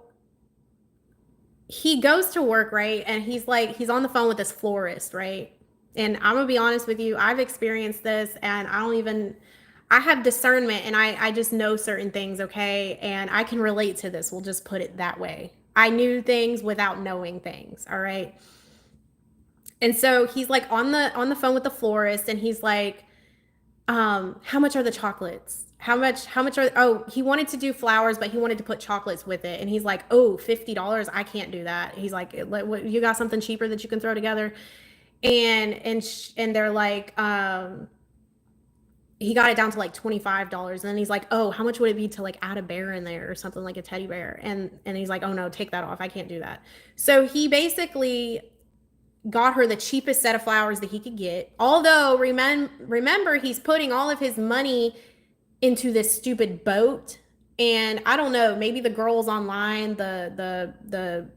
he goes to work, right? And he's on the phone with this florist, right? And I'm gonna be honest with you, I've experienced this, and I have discernment, and I just know certain things, okay? And I can relate to this. We'll just put it that way. I knew things without knowing things, all right? And so he's like on the phone with the florist, and he's like, how much are the chocolates? How much are, oh, he wanted to do flowers, but he wanted to put chocolates with it. And he's like, oh, $50. I can't do that. He's like, you got something cheaper that you can throw together? And they're like, he got it down to like $25. And then he's like, oh, how much would it be to like add a bear in there or something, like a teddy bear? And he's like, oh no, take that off. I can't do that. So he basically got her the cheapest set of flowers that he could get. Although remember, he's putting all of his money into this stupid boat. And I don't know, maybe the girls online, the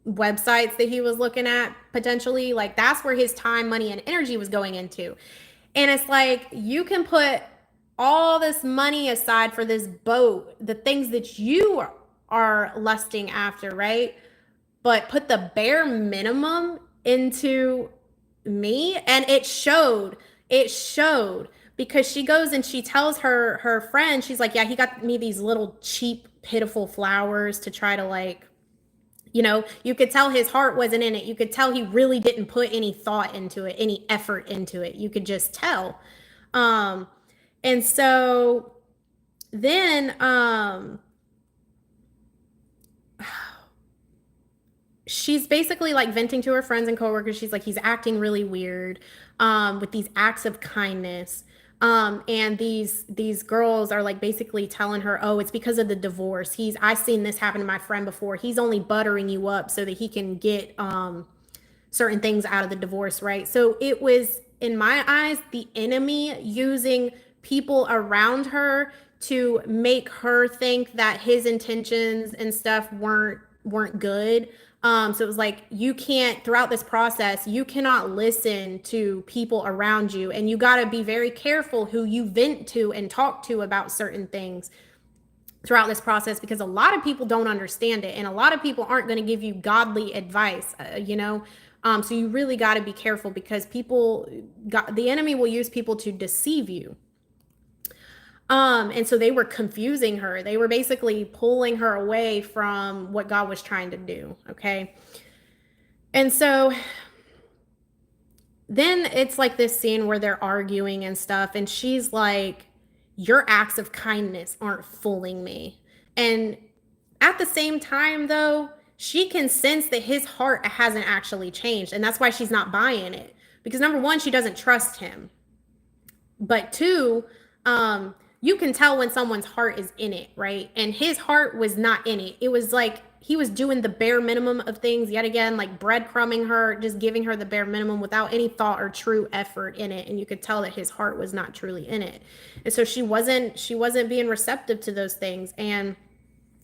websites that he was looking at, potentially, like that's where his time, money, and energy was going into. And it's like, you can put all this money aside for this boat, the things that you are lusting after, right? But put the bare minimum into me. And it showed because she goes and she tells her friend, she's like, yeah, he got me these little cheap, pitiful flowers to try to, like, you could tell his heart wasn't in it. You could tell he really didn't put any thought into it, any effort into it. You could just tell. And so then she's basically like venting to her friends and coworkers. She's like, he's acting really weird with these acts of kindness. And these girls are like basically telling her, oh, it's because of the divorce. I've seen this happen to my friend before. He's only buttering you up so that he can get certain things out of the divorce, right? So it was, in my eyes, the enemy using people around her to make her think that his intentions and stuff weren't good. So it was like, you can't, throughout this process, you cannot listen to people around you, and you got to be very careful who you vent to and talk to about certain things throughout this process, because a lot of people don't understand it, and a lot of people aren't going to give you godly advice, so you really got to be careful, because the enemy will use people to deceive you. And so they were confusing her. They were basically pulling her away from what God was trying to do. Okay. And so then it's like this scene where they're arguing and stuff. And she's like, your acts of kindness aren't fooling me. And at the same time, though, she can sense that his heart hasn't actually changed. And that's why she's not buying it. Because number one, she doesn't trust him. But two, you can tell when someone's heart is in it, right? And his heart was not in it. It was like he was doing the bare minimum of things yet again, like breadcrumbing her, just giving her the bare minimum without any thought or true effort in it. And you could tell that his heart was not truly in it. And so she wasn't being receptive to those things, and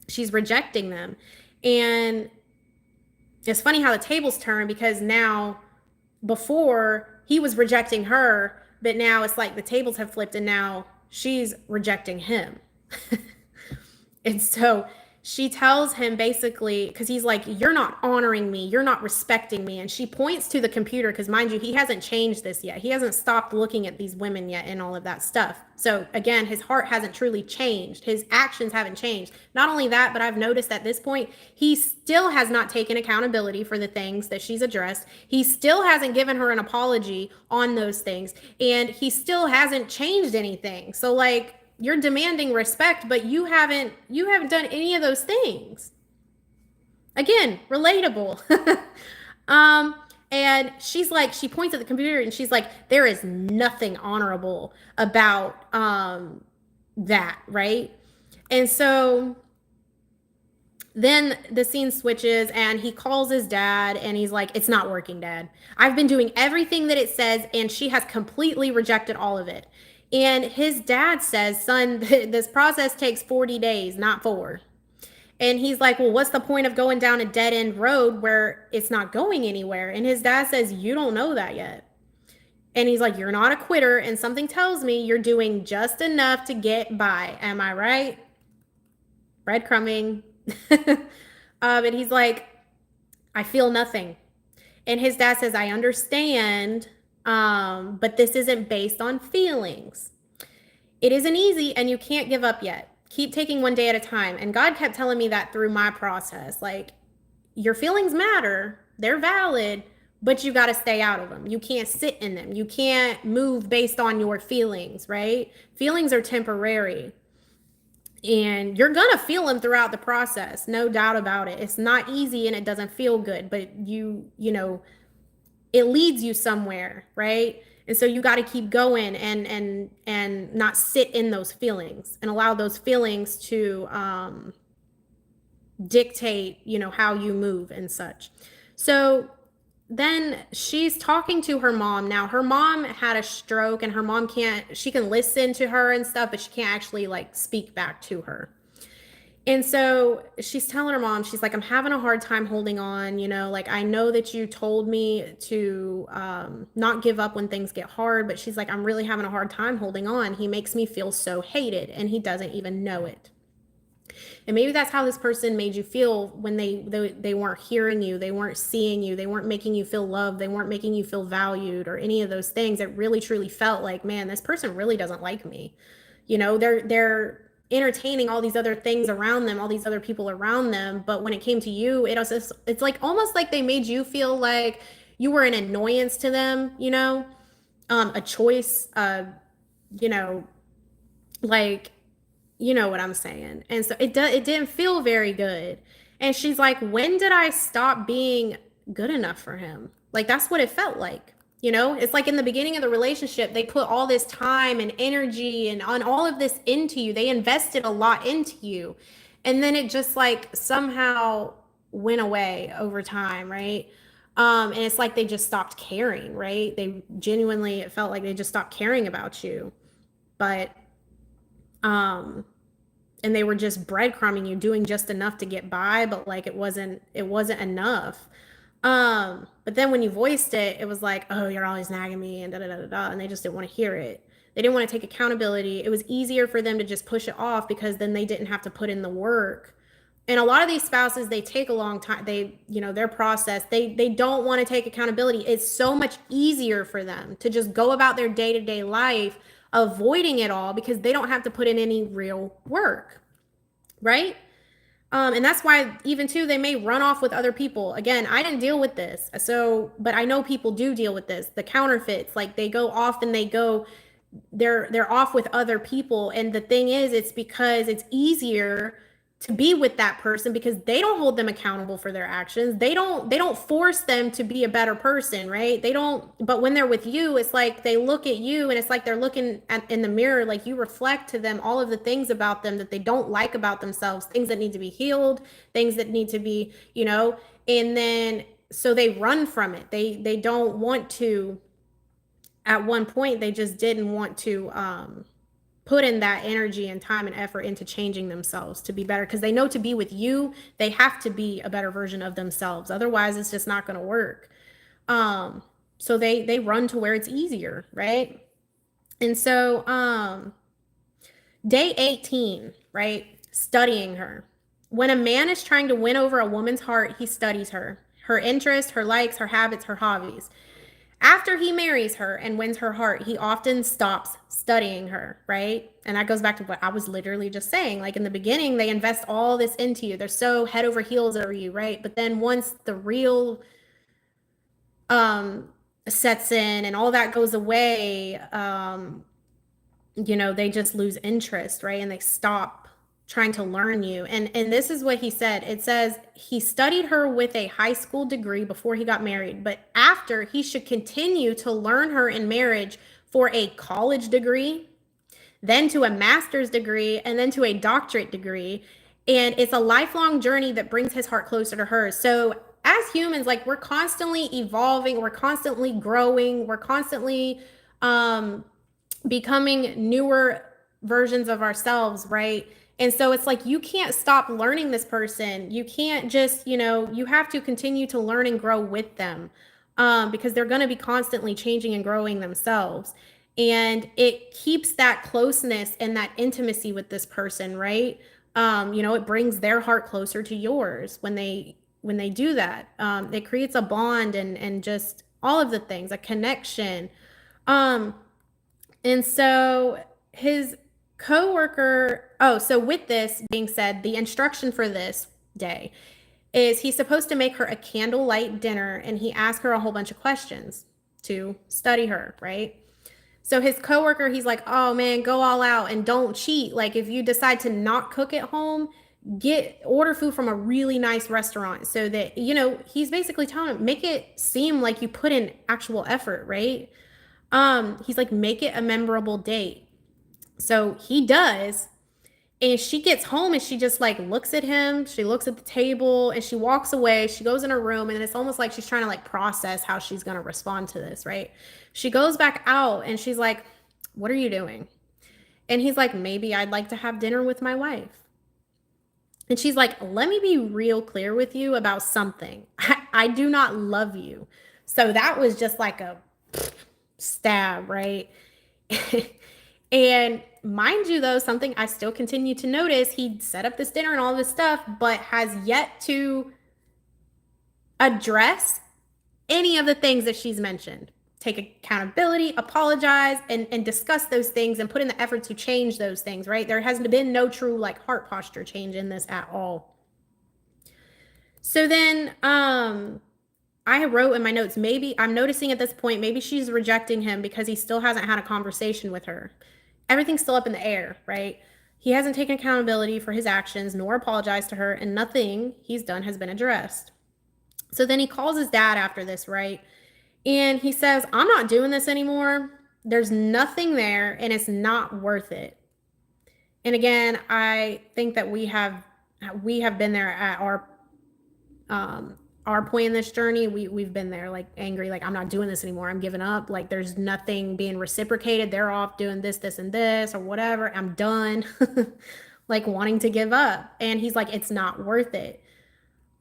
she's rejecting them. And it's funny how the tables turn, because now, before he was rejecting her, but now it's like the tables have flipped and now she's rejecting him. And so she tells him basically, because he's like, you're not honoring me, you're not respecting me. And she points to the computer, because mind you, he hasn't changed this yet. He hasn't stopped looking at these women yet and all of that stuff. So again, his heart hasn't truly changed. His actions haven't changed. Not only that, but I've noticed at this point, he still has not taken accountability for the things that she's addressed. He still hasn't given her an apology on those things. And he still hasn't changed anything. So like, you're demanding respect, but you haven't done any of those things. Again, relatable. And she's like, she points at the computer and she's like, there is nothing honorable about that, right? And so then the scene switches and he calls his dad and he's like, it's not working, Dad. I've been doing everything that it says and she has completely rejected all of it. And his dad says, son, this process takes 40 days, not 4. And he's like, well, what's the point of going down a dead end road where it's not going anywhere? And his dad says, you don't know that yet. And he's like, you're not a quitter. And something tells me you're doing just enough to get by. Am I right? Breadcrumbing. And he's like, I feel nothing. And his dad says, I understand, but this isn't based on feelings. It isn't easy and you can't give up yet. Keep taking one day at a time. And God kept telling me that through my process. Like, your feelings matter, they're valid, but you got to stay out of them. You can't sit in them. You can't move based on your feelings, right? Feelings are temporary. And you're going to feel them throughout the process, no doubt about it. It's not easy and it doesn't feel good, but you know, it leads you somewhere, right? And so you got to keep going and not sit in those feelings and allow those feelings to dictate, you know, how you move and such. So then she's talking to her mom. Now her mom had a stroke and her mom she can listen to her and stuff, but she can't actually like speak back to her. And so she's telling her mom, she's like, I'm having a hard time holding on, you know, like, I know that you told me to not give up when things get hard, but she's like, I'm really having a hard time holding on. He makes me feel so hated and he doesn't even know it. And maybe that's how this person made you feel when they weren't hearing you, they weren't seeing you, they weren't making you feel loved, they weren't making you feel valued or any of those things. It really truly felt like, man, this person really doesn't like me. You know, they're entertaining all these other things around them, all these other people around them, but when it came to you, it's like almost like they made you feel like you were an annoyance to them, you know, a choice, you know, like, you know what I'm saying. And so it didn't feel very good. And she's like, when did I stop being good enough for him? Like, that's what it felt like. You know, it's like in the beginning of the relationship, they put all this time and energy and on all of this into you. They invested a lot into you. And then it just like somehow went away over time, right? And it's like they just stopped caring, right? It felt like they just stopped caring about you. But, and they were just breadcrumbing you, doing just enough to get by, but like it wasn't enough. But then when you voiced it, it was like, oh, you're always nagging me and and they just didn't want to hear it. They didn't want to take accountability. It was easier for them to just push it off because then they didn't have to put in the work. And a lot of these spouses, they take a long time. Their process, they don't want to take accountability. It's so much easier for them to just go about their day-to-day life, avoiding it all because they don't have to put in any real work, right? And that's why even too, they may run off with other people. Again, I didn't deal with this. But I know people do deal with this. The counterfeits, like they go off and they're off with other people. And the thing is, it's because it's easier to be with that person because they don't hold them accountable for their actions. They don't force them to be a better person, right? They don't, but when they're with you, it's like they look at you and it's like they're looking at in the mirror, like you reflect to them all of the things about them that they don't like about themselves, things that need to be healed, things that need to be, and then so they run from it. They don't want to. At one point they just didn't want to put in that energy and time and effort into changing themselves to be better because they know to be with you they have to be a better version of themselves, otherwise it's just not going to work. So they run to where it's easier, right? And so day 18, right? Studying her. When a man is trying to win over a woman's heart, he studies her interests, her likes, her habits, her hobbies. After he marries her and wins her heart, he often stops studying her, right? And that goes back to what I was literally just saying. Like in the beginning, they invest all this into you. They're so head over heels over you, right? But then once the real sets in and all that goes away, they just lose interest, right? And they stop trying to learn you. And this is what he said. It says he studied her with a high school degree before he got married, but after he should continue to learn her in marriage for a college degree, then to a master's degree, and then to a doctorate degree. And it's a lifelong journey that brings his heart closer to hers. So as humans, like we're constantly evolving, we're constantly growing, we're constantly becoming newer versions of ourselves, right? And so it's like you can't stop learning this person. You can't just, you have to continue to learn and grow with them because they're going to be constantly changing and growing themselves. And it keeps that closeness and that intimacy with this person, right? It brings their heart closer to yours when they do that. It creates a bond and just all of the things, a connection. And so his coworker, so with this being said, the instruction for this day is he's supposed to make her a candlelight dinner and he asked her a whole bunch of questions to study her, right? So his coworker, he's like, oh man, go all out and don't cheat. Like if you decide to not cook at home, order food from a really nice restaurant so that, he's basically telling him, make it seem like you put in actual effort, right? He's like, make it a memorable date. So he does. And she gets home and she just like looks at him. She looks at the table and she walks away. She goes in her room and it's almost like she's trying to like process how she's going to respond to this, right? She goes back out and she's like, what are you doing? And he's like, maybe I'd like to have dinner with my wife. And she's like, let me be real clear with you about something. I do not love you. So that was just like a stab, right? And mind you, though, something I still continue to notice, he set up this dinner and all this stuff, but has yet to address any of the things that she's mentioned. Take accountability, apologize, and discuss those things and put in the effort to change those things, right? There has been no true like heart posture change in this at all. So then I wrote in my notes, maybe I'm noticing at this point, maybe she's rejecting him because he still hasn't had a conversation with her. Everything's still up in the air, right? He hasn't taken accountability for his actions nor apologized to her, and nothing he's done has been addressed. So then he calls his dad after this, right? And he says, I'm not doing this anymore. There's nothing there and it's not worth it. And again, I think that we have been there at our point in this journey. We've been there, like angry, like I'm not doing this anymore. I'm giving up. Like there's nothing being reciprocated. They're off doing this, this, and this, or whatever. I'm done. Like wanting to give up. And he's like, it's not worth it.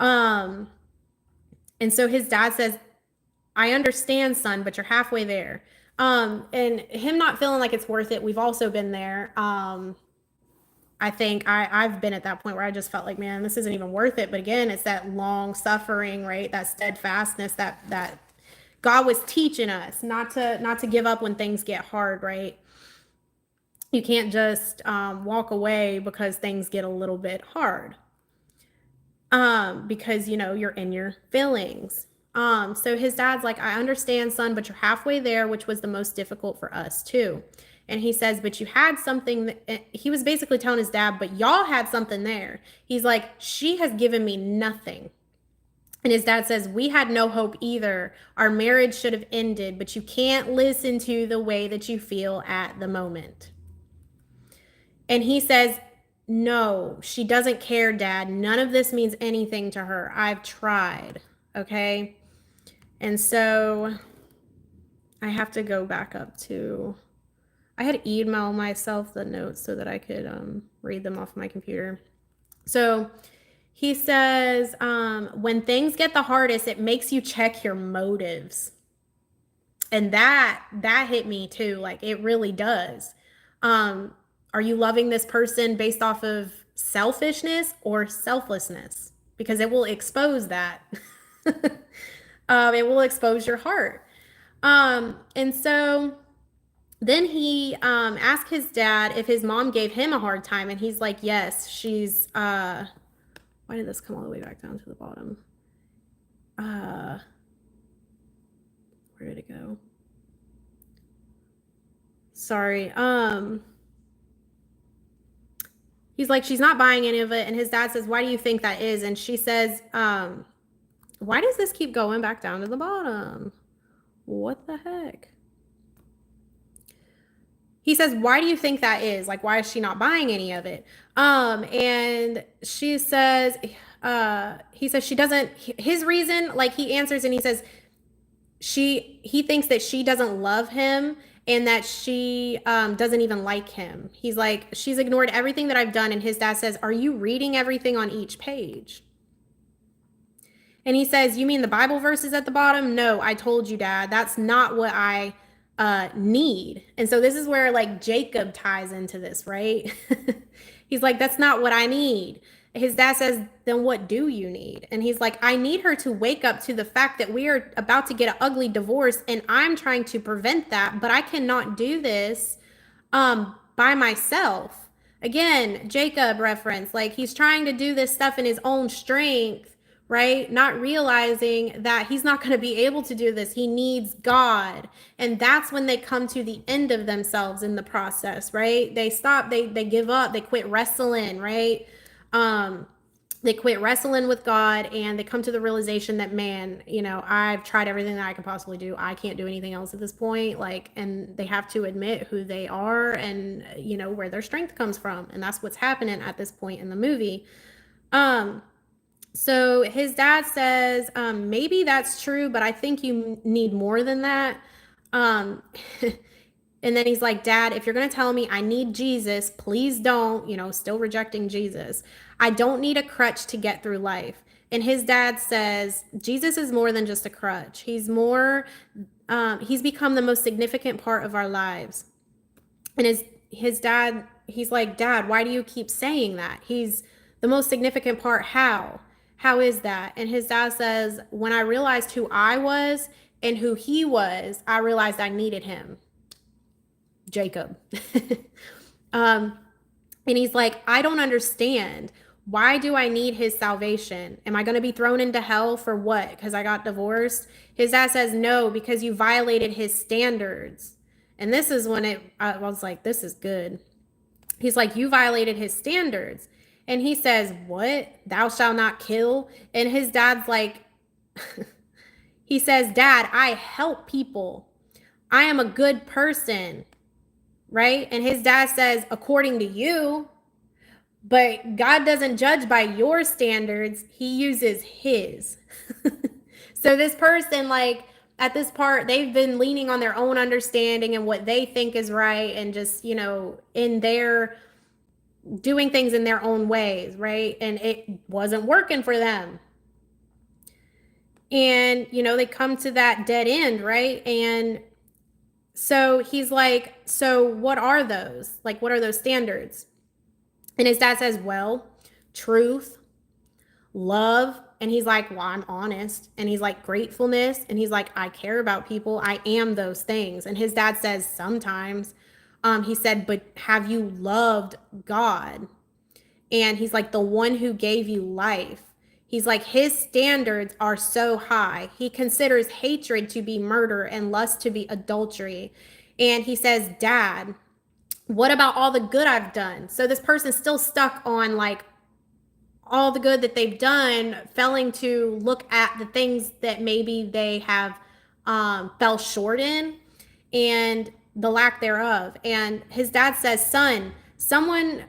And so his dad says, I understand, son, but you're halfway there. And him not feeling like it's worth it. We've also been there. I think I've been at that point where I just felt like, man, this isn't even worth it. But again, it's that long suffering, right? That steadfastness that God was teaching us not to give up when things get hard, right? You can't just walk away because things get a little bit hard. Because you're in your feelings. So his dad's like, I understand, son, but you're halfway there, which was the most difficult for us too. And he says, but you had something that, he was basically telling his dad, but y'all had something there. He's like, she has given me nothing. And his dad says, we had no hope either. Our marriage should have ended, but you can't listen to the way that you feel at the moment. And he says, no, she doesn't care, Dad. None of this means anything to her. I've tried. Okay. And so I have to go back up to, I had emailed myself the notes so that I could read them off my computer. So he says, when things get the hardest, it makes you check your motives. And that hit me too. Like, it really does. Are you loving this person based off of selfishness or selflessness? Because it will expose that. It will expose your heart. And so then he asked his dad if his mom gave him a hard time. And he's like, yes, she's, why did this come all the way back down to the bottom? Where did it go? Sorry. He's like, she's not buying any of it. And his dad says, why do you think that is? And she says, why does this keep going back down to the bottom? What the heck? He says, why do you think that is? Like, why is she not buying any of it? And she says, he says she doesn't, his reason, like, he answers and he says, he thinks that she doesn't love him and that she doesn't even like him. He's like, she's ignored everything that I've done. And his dad says, are you reading everything on each page? And he says, you mean the Bible verses at the bottom? No, I told you, Dad, that's not what I need. And so this is where, like, Jacob ties into this, right? He's like, that's not what I need. His dad says, then what do you need? And he's like, I need her to wake up to the fact that we are about to get an ugly divorce and I'm trying to prevent that, but I cannot do this by myself. Again, Jacob reference, like, he's trying to do this stuff in his own strength, right? Not realizing that he's not going to be able to do this. He needs God. And that's when they come to the end of themselves in the process, right? They stop, they give up, they quit wrestling, right? They quit wrestling with God and they come to the realization that, man, you know, I've tried everything that I can possibly do. I can't do anything else at this point. Like, and they have to admit who they are and, you know, where their strength comes from. And that's what's happening at this point in the movie. So his dad says, maybe that's true, but I think you need more than that. And then he's like, Dad, if you're going to tell me I need Jesus, please don't, you know, still rejecting Jesus. I don't need a crutch to get through life. And his dad says, Jesus is more than just a crutch. He's more, he's become the most significant part of our lives. And his dad, he's like, Dad, why do you keep saying that? He's the most significant part. How? How is that? And his dad says, when I realized who I was and who he was, I realized I needed him. Jacob. And he's like, I don't understand. Why do I need his salvation? Am I going to be thrown into hell for what? Because I got divorced? His dad says, no, because you violated his standards. And this is when I was like, this is good. He's like, you violated his standards. And he says, what? Thou shalt not kill. And his dad's like, he says, Dad, I help people. I am a good person. Right? And his dad says, according to you, but God doesn't judge by your standards. He uses his. So this person, like, at this part, they've been leaning on their own understanding and what they think is right. And just, you know, in their doing things in their own ways. Right? And it wasn't working for them. And, you know, they come to that dead end. Right? And so he's like, so what are those? Like, what are those standards? And his dad says, well, truth, love. And he's like, well, I'm honest. And he's like, gratefulness. And he's like, I care about people. I am those things. And his dad says, sometimes. He said, but have you loved God? And he's like, the one who gave you life. He's like, his standards are so high. He considers hatred to be murder and lust to be adultery. And he says, Dad, What about all the good I've done? So this person's still stuck on like all the good that they've done, failing to look at the things that maybe they have fell short in and the lack thereof. And his dad says, son, someone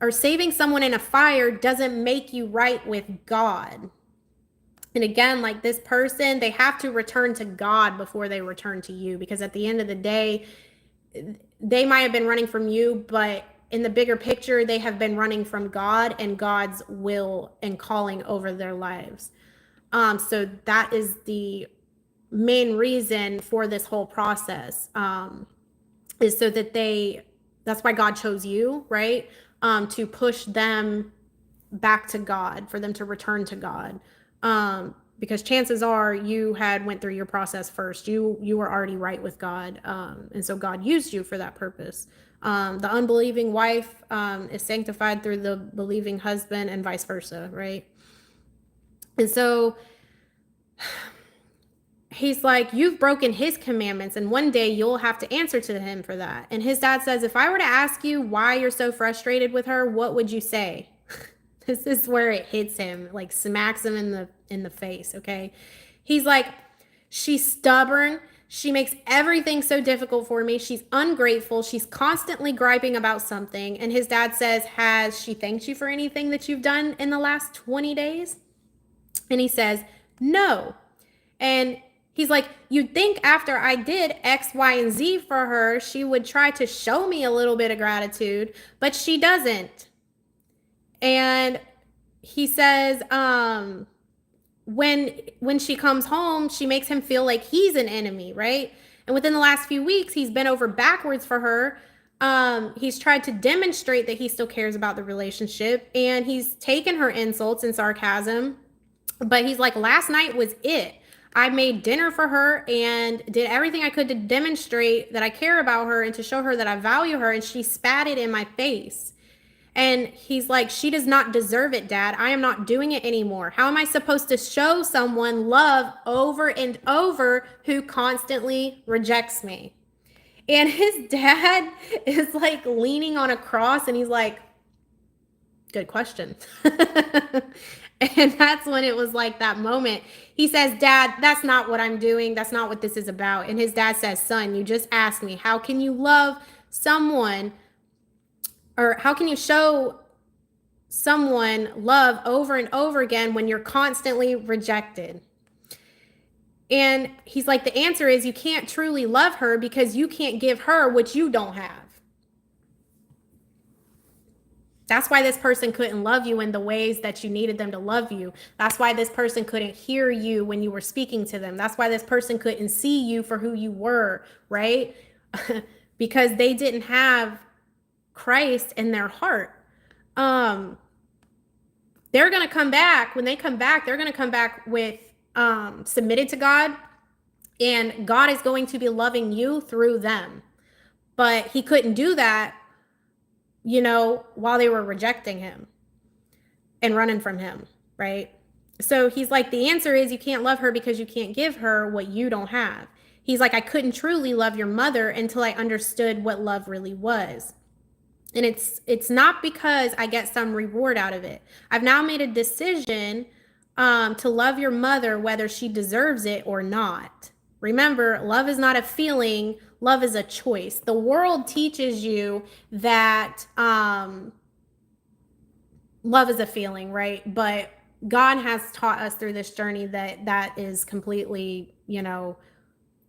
or saving someone in a fire doesn't make you right with God. And again, like this person, they have to return to God before they return to you, because at the end of the day, they might have been running from you, but in the bigger picture, they have been running from God and God's will and calling over their lives. So that is the main reason for this whole process, is so that that's why God chose you, right? To push them back to God, for them to return to God. Because chances are you had went through your process first. You were already right with God. And so God used you for that purpose. The unbelieving wife is sanctified through the believing husband, and vice versa, right? And so he's like, you've broken his commandments, and one day you'll have to answer to him for that. And his dad says, if I were to ask you why you're so frustrated with her, what would you say? This is where it hits him, like smacks him in the face, okay? He's like, she's stubborn. She makes everything so difficult for me. She's ungrateful. She's constantly griping about something. And his dad says, has she thanked you for anything that you've done in the last 20 days? And he says, no. And he's like, you'd think after I did X, Y, and Z for her, she would try to show me a little bit of gratitude, but she doesn't. And he says, when she comes home, she makes him feel like he's an enemy, right? And within the last few weeks, he's bent over backwards for her. He's tried to demonstrate that he still cares about the relationship, and he's taken her insults and sarcasm. But he's like, last night was it. I made dinner for her and did everything I could to demonstrate that I care about her and to show her that I value her, and she spat it in my face. And he's like, she does not deserve it, Dad. I am not doing it anymore. How am I supposed to show someone love over and over who constantly rejects me? And his dad is like leaning on a cross, and he's like, good question. And that's when it was like that moment. He says, Dad, that's not what I'm doing. That's not what this is about. And his dad says, son, you just asked me, how can you love someone, or how can you show someone love over and over again when you're constantly rejected? And he's like, the answer is you can't truly love her because you can't give her what you don't have. That's why this person couldn't love you in the ways that you needed them to love you. That's why this person couldn't hear you when you were speaking to them. That's why this person couldn't see you for who you were, right? Because they didn't have Christ in their heart. They're going to come back. When they come back, they're going to come back with submitted to God, and God is going to be loving you through them. But he couldn't do that, while they were rejecting him and running from him, right? So he's like, the answer is you can't love her because you can't give her what you don't have. He's like, I couldn't truly love your mother until I understood what love really was. And it's not because I get some reward out of it. I've now made a decision to love your mother whether she deserves it or not. Remember, love is not a feeling. Love is a choice. The world teaches you that love is a feeling, right? But God has taught us through this journey that is completely,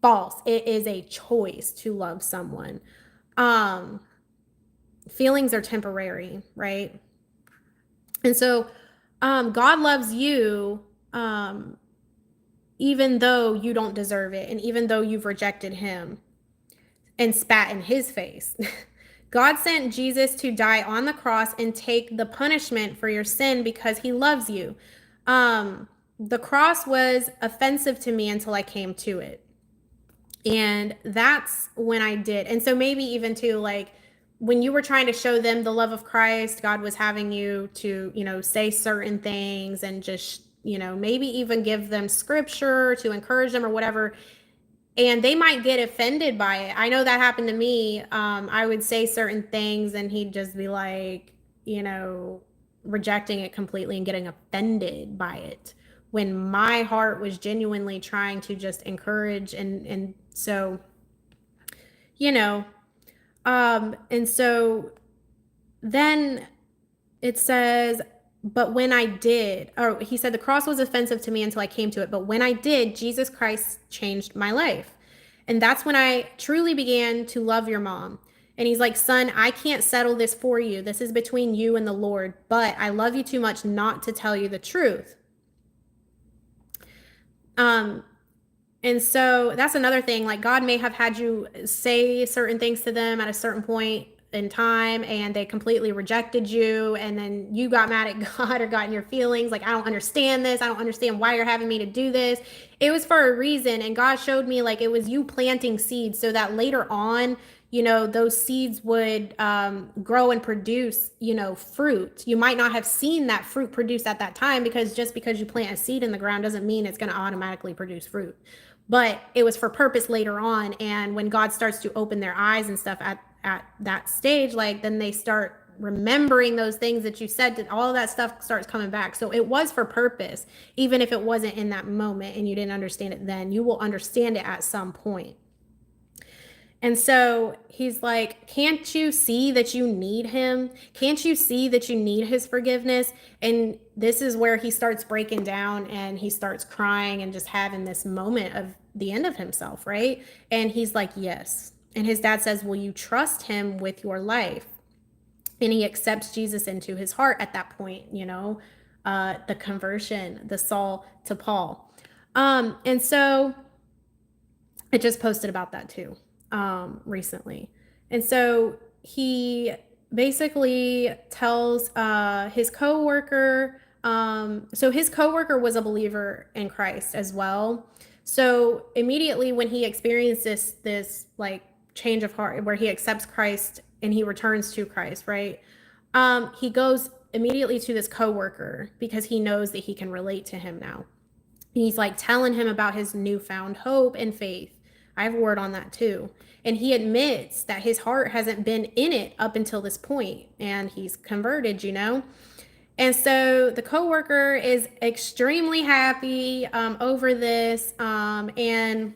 false. It is a choice to love someone. Feelings are temporary, right? And so God loves you even though you don't deserve it, and even though you've rejected him and spat in his face. God sent Jesus to die on the cross and take the punishment for your sin because he loves you. The cross was offensive to me until I came to it. And that's when I did. And so maybe even too, like when you were trying to show them the love of Christ, God was having you to, say certain things and just, maybe even give them scripture to encourage them or whatever. And they might get offended by it. I know that happened to me. I would say certain things and he'd just be like, you know, rejecting it completely and getting offended by it when my heart was genuinely trying to just encourage. And so, you know, and so then it says, but when I did, or he said, the cross was offensive to me until I came to it. But when I did, Jesus Christ changed my life. And that's when I truly began to love your mom. And he's like, son, I can't settle this for you. This is between you and the Lord, but I love you too much not to tell you the truth. Um, and so that's another thing. Like, God may have had you say certain things to them at a certain point in time and they completely rejected you, and then you got mad at God or got in your feelings like, I don't understand this, I don't understand why you're having me to do this. It was for a reason, and God showed me like it was you planting seeds so that later on, you know, those seeds would grow and produce, you know, fruit. You might not have seen that fruit produce at that time, because just because you plant a seed in the ground doesn't mean it's going to automatically produce fruit, but it was for purpose later on. And when God starts to open their eyes and stuff at that stage, like, then they start remembering those things that you said, that all of that stuff starts coming back. So it was for purpose. Even if it wasn't in that moment and you didn't understand it then, you will understand it at some point. And so he's like, can't you see that you need him? Can't you see that you need his forgiveness? And this is where he starts breaking down and he starts crying and just having this moment of the end of himself, right? And he's like, yes. And his dad says, will you trust him with your life? And he accepts Jesus into his heart at that point, you know, the conversion, the Saul to Paul. And so I just posted about that too, recently. And so he basically tells his coworker, so his coworker was a believer in Christ as well. So immediately when he experienced this like change of heart where he accepts Christ and he returns to Christ, right? He goes immediately to this coworker because he knows that he can relate to him now. He's like telling him about his newfound hope and faith. I have a word on that too. And he admits that his heart hasn't been in it up until this point, and he's converted, you know? And so the coworker is extremely happy over this. And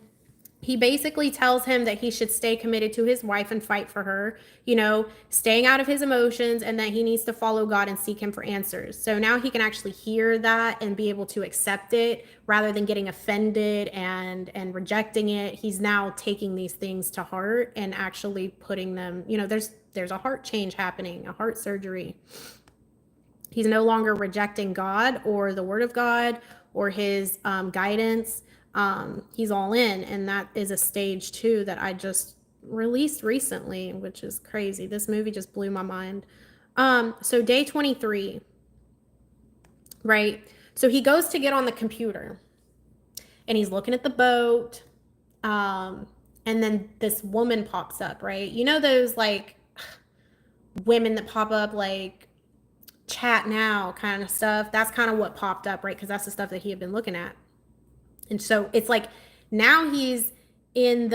he basically tells him that he should stay committed to his wife and fight for her, you know, staying out of his emotions, and that he needs to follow God and seek him for answers. So now he can actually hear that and be able to accept it rather than getting offended and rejecting it. He's now taking these things to heart and actually putting them, you know, there's a heart change happening, a heart surgery. He's no longer rejecting God or the word of God or his guidance. He's all in, and that is a stage 2 that I just released recently, which is crazy. This movie just blew my mind. So day 23, right? So he goes to get on the computer and he's looking at the boat. And then this woman pops up, right? You know, those like women that pop up like chat now kind of stuff. That's kind of what popped up, right? Because that's the stuff that he had been looking at. And so it's like now he's within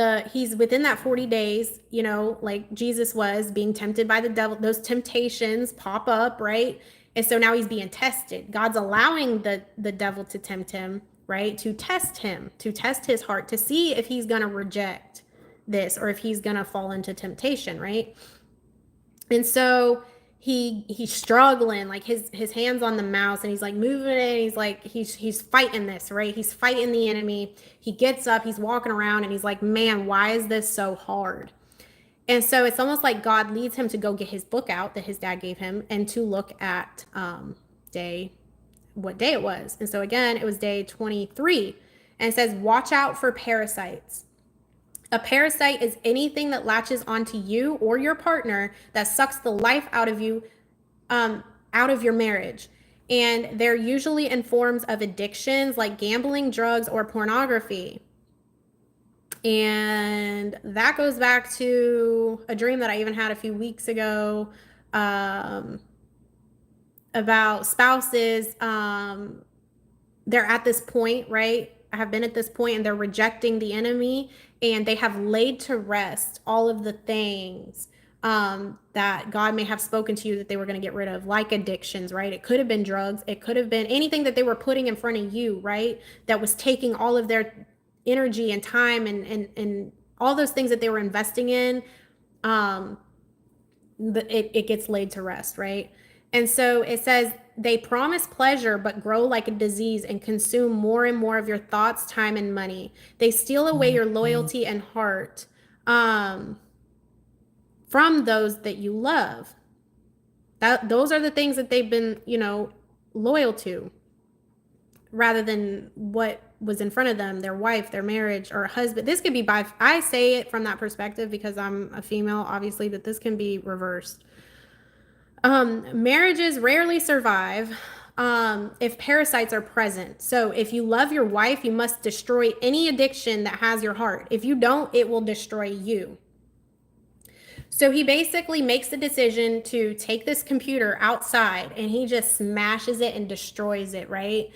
that 40 days, you know, like Jesus was being tempted by the devil. Those temptations pop up, right? And so now he's being tested. God's allowing the devil to tempt him, right? To test him, to test his heart, to see if he's going to reject this or if he's going to fall into temptation, right? And so he's struggling, like his hands on the mouse, and he's like moving it, and he's like he's fighting this, right? He's fighting the enemy. He gets up, he's walking around, and he's like, man, why is this so hard? And so it's almost like God leads him to go get his book out that his dad gave him and to look at what day it was. And so again, it was day 23, and it says, watch out for parasites. A parasite is anything that latches onto you or your partner that sucks the life out of you, out of your marriage. And they're usually in forms of addictions like gambling, drugs, or pornography. And that goes back to a dream that I even had a few weeks ago about spouses. They're at this point, right? have been at this point and they're rejecting the enemy, and they have laid to rest all of the things that God may have spoken to you that they were going to get rid of, like addictions, right? It could have been drugs. It could have been anything that they were putting in front of you, right? That was taking all of their energy and time and all those things that they were investing in. It gets laid to rest, right? And so it says, they promise pleasure, but grow like a disease and consume more and more of your thoughts, time, and money. They steal away your loyalty and heart from those that you love. Those are the things that they've been, loyal to, rather than what was in front of them, their wife, their marriage, or husband. This could be I say it from that perspective because I'm a female, obviously, but this can be reversed. Marriages rarely survive if parasites are present. So if you love your wife, you must destroy any addiction that has your heart. If you don't, it will destroy you. So he basically makes the decision to take this computer outside, and he just smashes it and destroys it, right?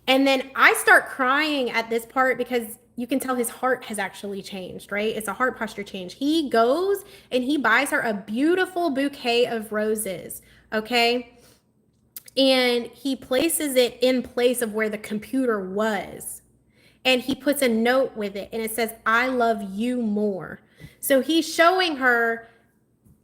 And then I start crying at this part because you can tell his heart has actually changed, right? It's a heart posture change. He goes and he buys her a beautiful bouquet of roses, okay? And he places it in place of where the computer was. And he puts a note with it, and it says, "I love you more." So he's showing her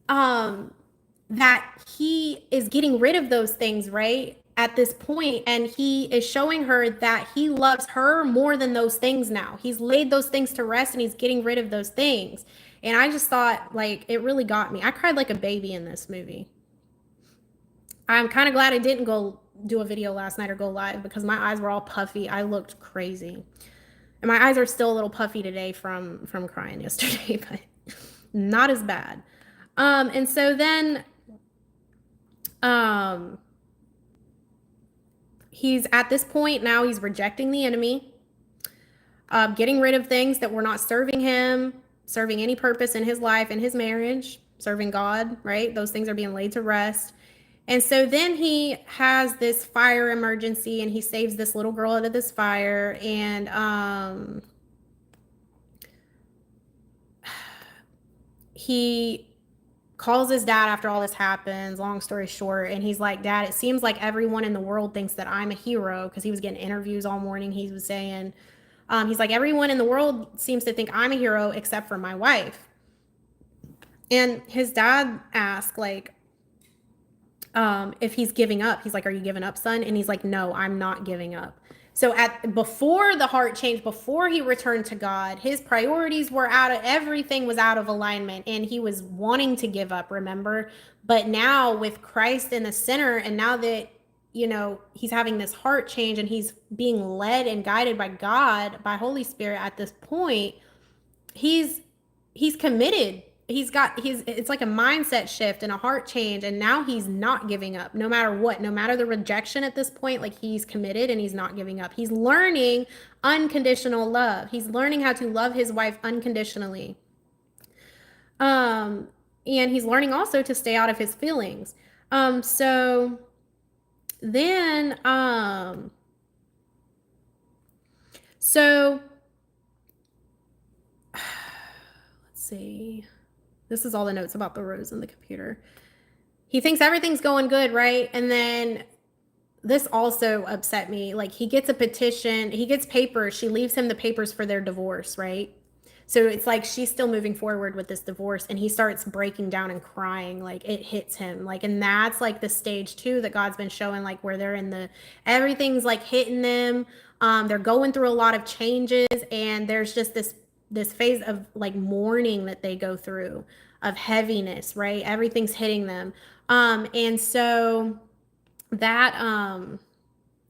that he is getting rid of those things, right? At this point, and he is showing her that he loves her more than those things now. He's laid those things to rest, and he's getting rid of those things. And I just thought, like, it really got me. I cried like a baby in this movie. I'm kind of glad I didn't go do a video last night or go live, because my eyes were all puffy. I looked crazy. And my eyes are still a little puffy today from crying yesterday, but not as bad. And so then he's at this point now, he's rejecting the enemy, getting rid of things that were not serving him, serving any purpose in his life, in his marriage, serving God, right? Those things are being laid to rest. And so then he has this fire emergency, and he saves this little girl out of this fire. And he calls his dad after all this happens, long story short, and he's like, "Dad, it seems like everyone in the world thinks that I'm a hero," because he was getting interviews all morning. He was saying, he's like, "Everyone in the world seems to think I'm a hero except for my wife." And his dad asked, like, if he's giving up. He's like, "Are you giving up, son?" And he's like, "No, I'm not giving up." So before the heart change, before he returned to God, his priorities were everything was out of alignment, and he was wanting to give up, remember? But now with Christ in the center, and now that, he's having this heart change, and he's being led and guided by God, by Holy Spirit at this point, he's committed. It's like a mindset shift and a heart change, and now he's not giving up no matter what, no matter the rejection at this point. Like, he's committed and he's not giving up. He's learning unconditional love. He's learning how to love his wife unconditionally. And he's learning also to stay out of his feelings. So then, let's see. This is all the notes about the rose in the computer. He thinks everything's going good, right? And then this also upset me. Like, he gets a petition, he gets papers. She leaves him the papers for their divorce, right? So it's like she's still moving forward with this divorce, and he starts breaking down and crying. Like, it hits him. Like, and that's like the stage 2 that God's been showing, like, where they're in everything's like hitting them. They're going through a lot of changes, and there's just this phase of like mourning that they go through, of heaviness, right? Everything's hitting them. And so that,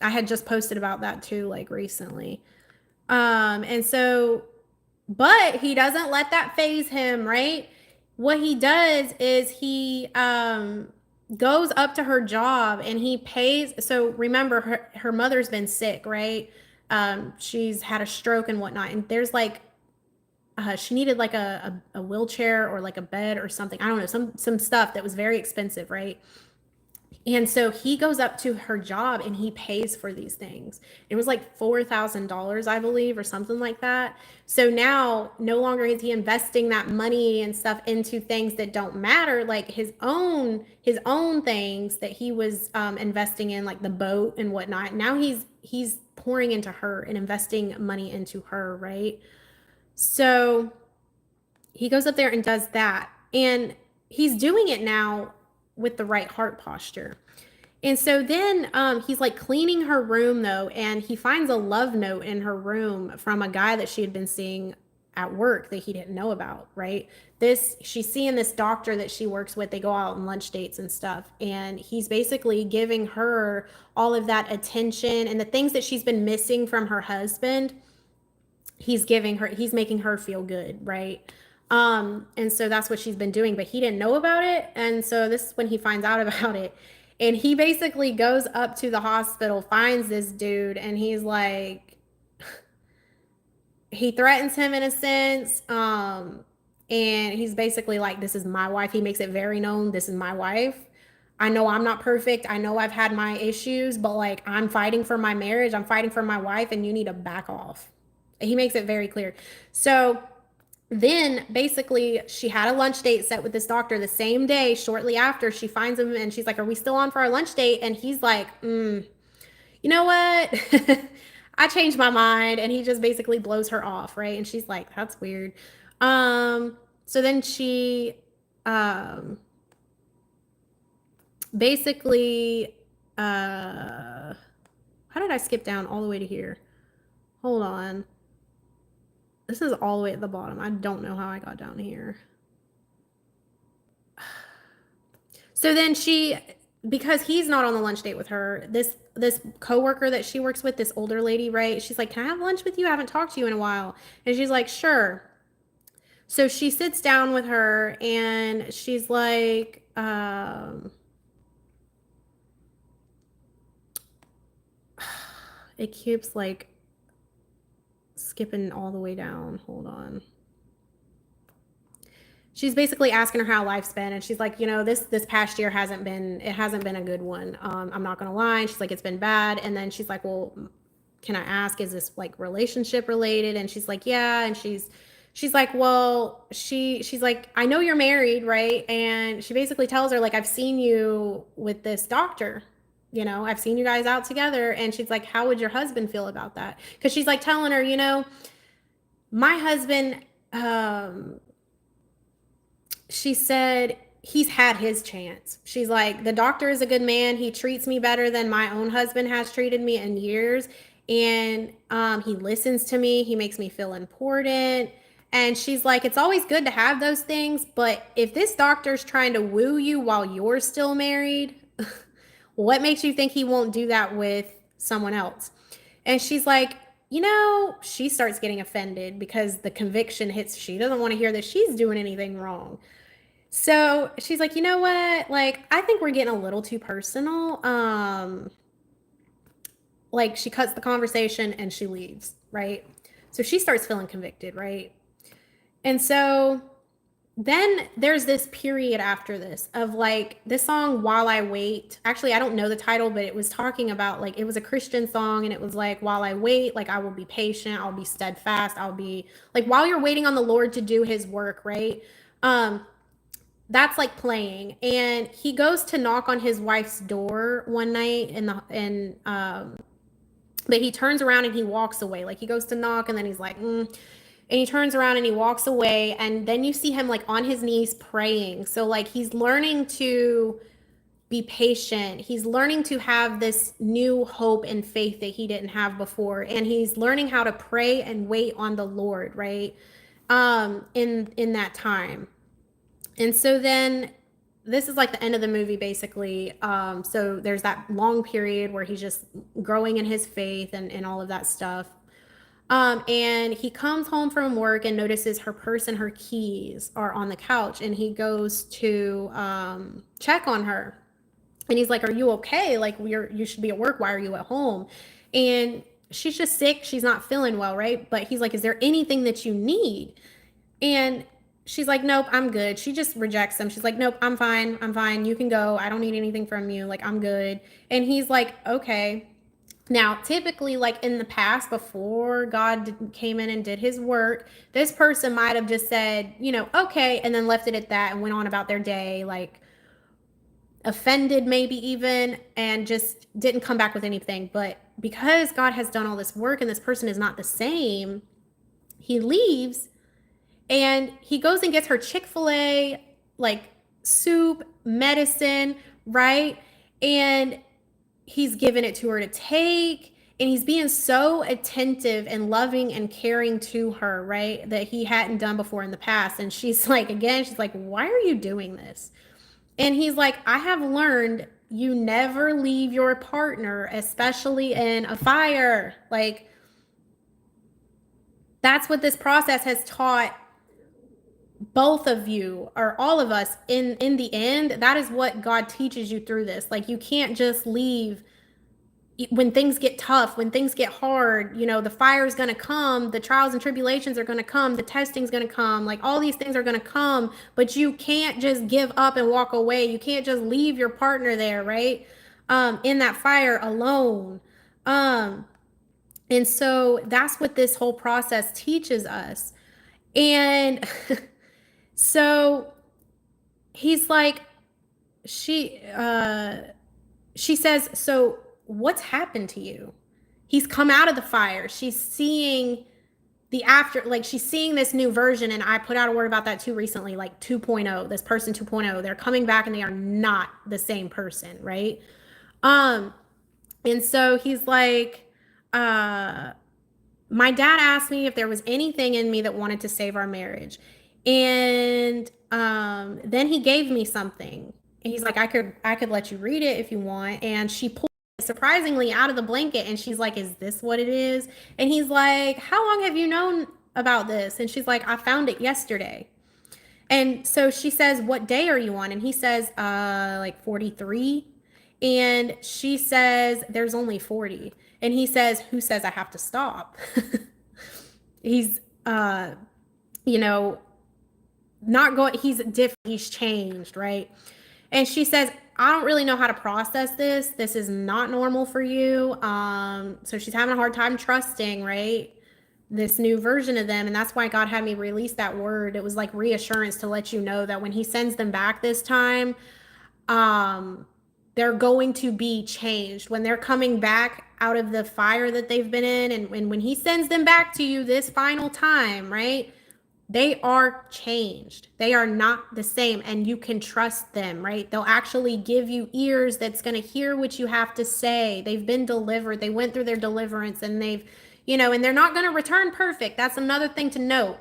I had just posted about that too, like recently. And so, but he doesn't let that phase him, right? What he does is he, goes up to her job, and he pays. So remember, her mother's been sick, right? She's had a stroke and whatnot. And there's like, she needed like a wheelchair or like a bed or something. I don't know, some stuff that was very expensive, right? And so he goes up to her job and he pays for these things. It was like $4,000, I believe, or something like that. So now no longer is he investing that money and stuff into things that don't matter, like his own things that he was investing in, like the boat and whatnot. Now he's pouring into her and investing money into her, right? So he goes up there and does that. And he's doing it now with the right heart posture. And so then he's like cleaning her room though, and he finds a love note in her room from a guy that she had been seeing at work that he didn't know about, right? She's seeing this doctor that she works with. They go out on lunch dates and stuff, and he's basically giving her all of that attention and the things that she's been missing from her husband. He's making her feel good, right? And so that's what she's been doing, but he didn't know about it. And so this is when he finds out about it. And he basically goes up to the hospital, finds this dude, and he's like, he threatens him in a sense. And he's basically like, this is my wife. He makes it very known, this is my wife. I know I'm not perfect. I know I've had my issues, but like, I'm fighting for my marriage. I'm fighting for my wife, and you need to back off. He makes it very clear. So then basically she had a lunch date set with this doctor the same day. Shortly after, she finds him and she's like, are we still on for our lunch date? And he's like, you know what? I changed my mind. And he just basically blows her off, right? And she's like, that's weird. So then she basically how did I skip down all the way to here? Hold on. This is all the way at the bottom. I don't know how I got down here. So then because he's not on the lunch date with her, this coworker that she works with, this older lady, right? She's like, can I have lunch with you? I haven't talked to you in a while. And she's like, sure. So she sits down with her and she's like, it keeps like skipping all the way down. Hold on. She's basically asking her how life's been, and she's like, this past year hasn't been a good one. I'm not gonna lie. And she's like, it's been bad. And then she's like, well, can I ask, is this like relationship related? And she's like, yeah. And she's like, well, she's like, I know you're married, right? And she basically tells her, like, I've seen you with this doctor. I've seen you guys out together. And she's like, how would your husband feel about that? Because she's like telling her, my husband, she said, he's had his chance. She's like, the doctor is a good man. He treats me better than my own husband has treated me in years. And he listens to me. He makes me feel important. And she's like, it's always good to have those things. But if this doctor's trying to woo you while you're still married, what makes you think he won't do that with someone else? And she's like, she starts getting offended because the conviction hits. She doesn't want to hear that she's doing anything wrong. So she's like, you know what? Like, I think we're getting a little too personal. Like, she cuts the conversation and she leaves, right? So she starts feeling convicted, right? And so then there's this period after this of like this song, While I Wait. Actually, I don't know the title, but it was talking about like, it was a Christian song, and it was like, while I wait, like I will be patient, I'll be steadfast, I'll be like, while you're waiting on the Lord to do his work, right? That's like playing, and he goes to knock on his wife's door one night but he turns around and he walks away. Like, he goes to knock and then he's like, and he turns around and he walks away, and then you see him like on his knees praying. So like, he's learning to be patient. He's learning to have this new hope and faith that he didn't have before, and he's learning how to pray and wait on the Lord, right? In that time. And so then this is like the end of the movie, basically. So there's that long period where he's just growing in his faith and all of that stuff. And he comes home from work and notices her purse and her keys are on the couch, and he goes to check on her. And he's like, are you okay? Like, you should be at work. Why are you at home? And she's just sick. She's not feeling well, right? But he's like, is there anything that you need? And she's like, nope, I'm good. She just rejects him. She's like, nope, I'm fine. I'm fine. You can go. I don't need anything from you. Like, I'm good. And he's like, okay. Now, typically, like in the past, before God came in and did his work, this person might have just said, okay, and then left it at that and went on about their day, like offended maybe even, and just didn't come back with anything. But because God has done all this work and this person is not the same, he leaves and he goes and gets her Chick-fil-A, like soup, medicine, right? And he's given it to her to take. And he's being so attentive and loving and caring to her, right? That he hadn't done before in the past. And she's like, again, she's like, why are you doing this? And he's like, I have learned you never leave your partner, especially in a fire. Like, that's what this process has taught both of you or all of us in the end. That is what God teaches you through this. Like, you can't just leave when things get tough, when things get hard. The fire is going to come, the trials and tribulations are going to come, the testing is going to come, like all these things are going to come, but you can't just give up and walk away. You can't just leave your partner there, right? In that fire alone. And so that's what this whole process teaches us. And so he's like, she says, so what's happened to you? He's come out of the fire. She's seeing the after, like she's seeing this new version. And I put out a word about that too recently, like 2.0, this person 2.0, they're coming back and they are not the same person. Right. And so he's like, my dad asked me if there was anything in me that wanted to save our marriage. And then he gave me something. And he's like, I could let you read it if you want. And she pulled it surprisingly out of the blanket. And she's like, is this what it is? And he's like, how long have you known about this? And she's like, I found it yesterday. And so she says, what day are you on? And he says, like 43. And she says, there's only 40. And he says, who says I have to stop? He's, not going, he's different, he's changed, right? And she says, I don't really know how to process this. This is not normal for you. So she's having a hard time trusting, right? This new version of them. And that's why God had me release that word. It was like reassurance to let you know that when he sends them back this time, they're going to be changed. When they're coming back out of the fire that they've been in, and when he sends them back to you this final time, right? They are changed. They are not the same, and you can trust them, right? They'll actually give you ears that's going to hear what you have to say. They've been delivered. They went through their deliverance, and they've, and they're not going to return perfect. That's another thing to note.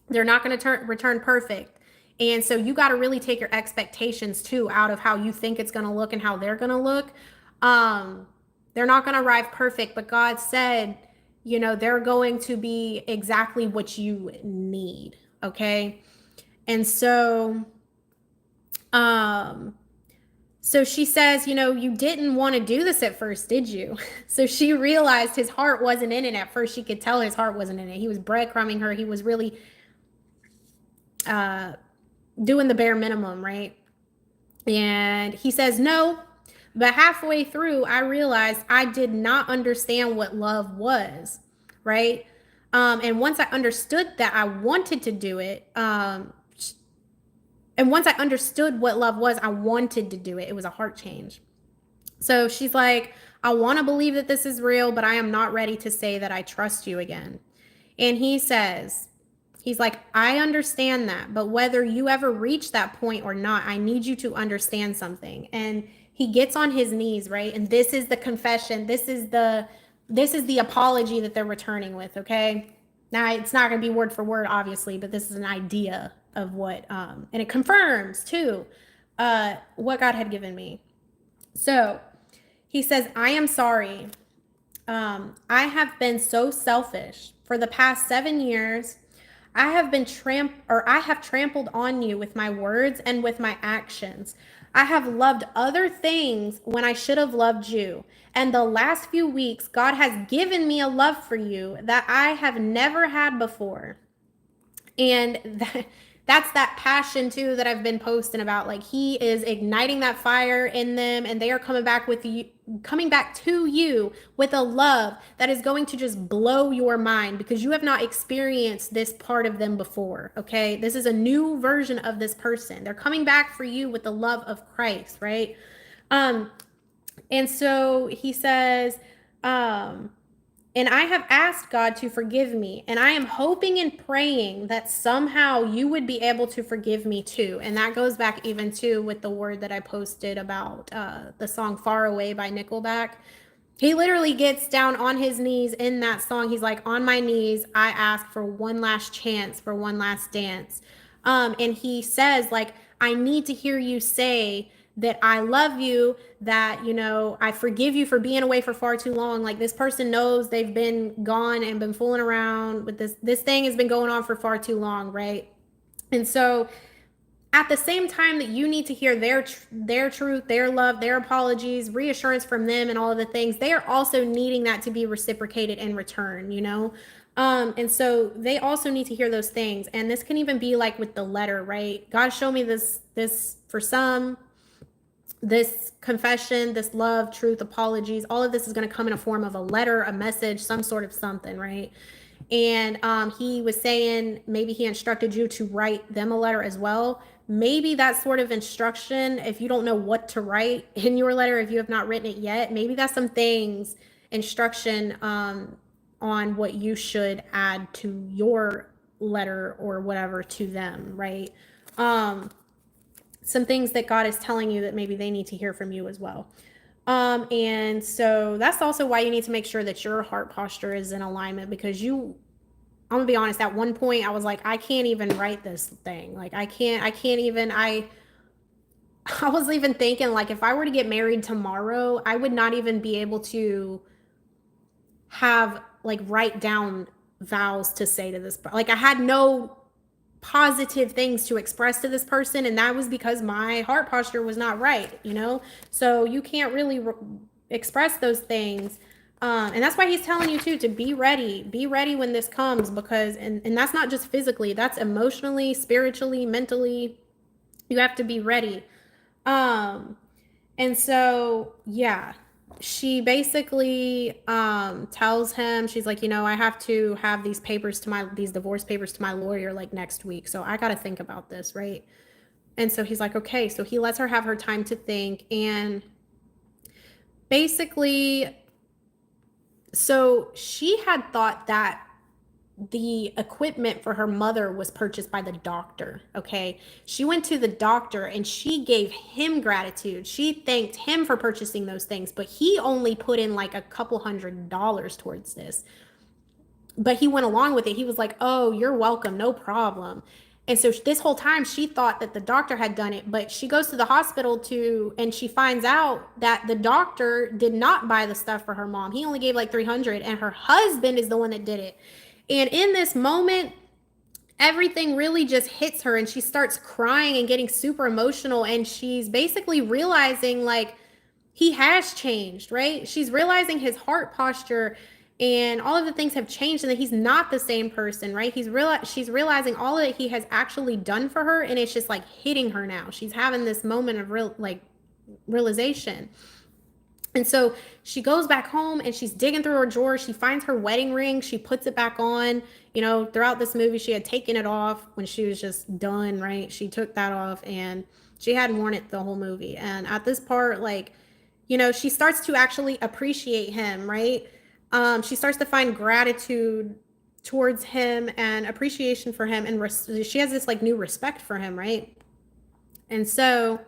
They're not going to return perfect. And so you got to really take your expectations too out of how you think it's going to look and how they're going to look. They're not going to arrive perfect, but God said, they're going to be exactly what you need. Okay. And so, so she says, you didn't want to do this at first, did you? So she realized his heart wasn't in it at first. She could tell his heart wasn't in it. He was breadcrumbing her. He was really, doing the bare minimum, right? And he says, no, but halfway through, I realized I did not understand what love was, right? And once I understood that I wanted to do it, and once I understood what love was, I wanted to do it. It was a heart change. So she's like, I want to believe that this is real, but I am not ready to say that I trust you again. And he says, he's like, I understand that, but whether you ever reach that point or not, I need you to understand something. And he gets on his knees, right? And this is the confession. This is the apology that they're returning with, okay? Now, it's not going to be word for word, obviously, but this is an idea of what, and it confirms, too, what God had given me. So he says, I am sorry. I have been so selfish. For the past 7 years, I have trampled on you with my words and with my actions. I have loved other things when I should have loved you. And the last few weeks, God has given me a love for you that I have never had before. And that's that passion too that I've been posting about. Like, he is igniting that fire in them, and they are coming back to you with a love that is going to just blow your mind, because you have not experienced this part of them before. Okay, this is a new version of this person. They're coming back for you with the love of Christ, right? And so he says, and I have asked God to forgive me, and I am hoping and praying that somehow you would be able to forgive me too. And that goes back even too with the word that I posted about the song Far Away by Nickelback. He literally gets down on his knees in that song. He's like, on my knees, I ask for one last chance, for one last dance. And he says, like, I need to hear you say that I love you, that, you know, I forgive you for being away for far too long. Like, this person knows they've been gone and been fooling around with this thing has been going on for far too long, right? And so at the same time that you need to hear their truth, their love, their apologies, reassurance from them, and all of the things, they are also needing that to be reciprocated in return, you know. And so they also need to hear those things. And this can even be like with the letter, right? God showed me this for some, this confession, this love, truth, apologies, all of this is going to come in a form of a letter, a message, some sort of something, right? And he was saying maybe he instructed you to write them a letter as well. Maybe that sort of instruction, if you don't know what to write in your letter, if you have not written it yet, maybe that's some things, instruction on what you should add to your letter or whatever to them, right? Some things that God is telling you that maybe they need to hear from you as well. And so that's also why you need to make sure that your heart posture is in alignment, because I'm gonna be honest, at one point I was like, I can't even write this thing. Like, I can't even, I was even thinking, like, if I were to get married tomorrow, I would not even be able to have, like, write down vows to say to this. Like, I had no positive things to express to this person, and that was because my heart posture was not right, you know. So you can't really express those things, and that's why he's telling you too to be ready when this comes, because and that's not just physically, that's emotionally, spiritually, mentally. You have to be ready. And so yeah, she basically tells him, she's like, you know, I have to have these divorce papers to my lawyer like next week, so I got to think about this, right? And so he's like, okay. So he lets her have her time to think, and basically, so she had thought that the equipment for her mother was purchased by the doctor. Okay. She went to the doctor and she gave him gratitude. She thanked him for purchasing those things, but he only put in like a couple $100s towards this. But he went along with it. He was like, oh, you're welcome. No problem. And so this whole time she thought that the doctor had done it, but she goes to the hospital and she finds out that the doctor did not buy the stuff for her mom. He only gave like 300, and her husband is the one that did it. And in this moment, everything really just hits her, and she starts crying and getting super emotional, and she's basically realizing, like, he has changed, right? She's realizing his heart posture and all of the things have changed, and that he's not the same person, right? She's realizing all that he has actually done for her, and it's just like hitting her now. She's having this moment of realization. And so she goes back home and she's digging through her drawers. She finds her wedding ring. She puts it back on. You know, throughout this movie, she had taken it off when she was just done, right? She took that off and she hadn't worn it the whole movie. And at this part, like, you know, she starts to actually appreciate him, right? She starts to find gratitude towards him and appreciation for him. And she has this like new respect for him, right? And so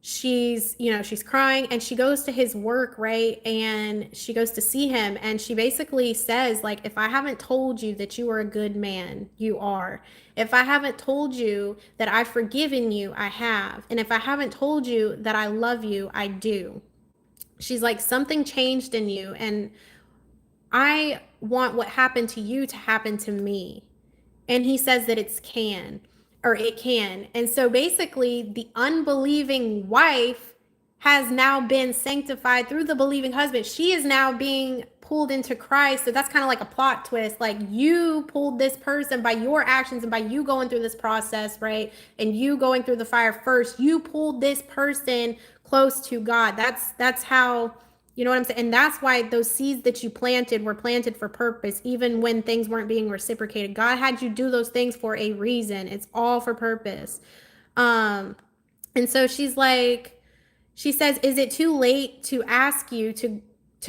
she's crying, and she goes to his work, right? And she goes to see him, and she basically says, like, if I haven't told you that you are a good man, you are. If I haven't told you that I've forgiven you, I have. And if I haven't told you that I love you, I do. She's like, something changed in you, and I want what happened to you to happen to me. And he says that it can. And so basically, the unbelieving wife has now been sanctified through the believing husband. She is now being pulled into Christ. So that's kind of like a plot twist. Like you pulled this person by your actions and by you going through this process, right? And you going through the fire first, you pulled this person close to God. That's how, you know what I'm saying? And that's why those seeds that you planted were planted for purpose, even when things weren't being reciprocated. God had you do those things for a reason. It's all for purpose. And so she's like, she says, is it too late to ask you to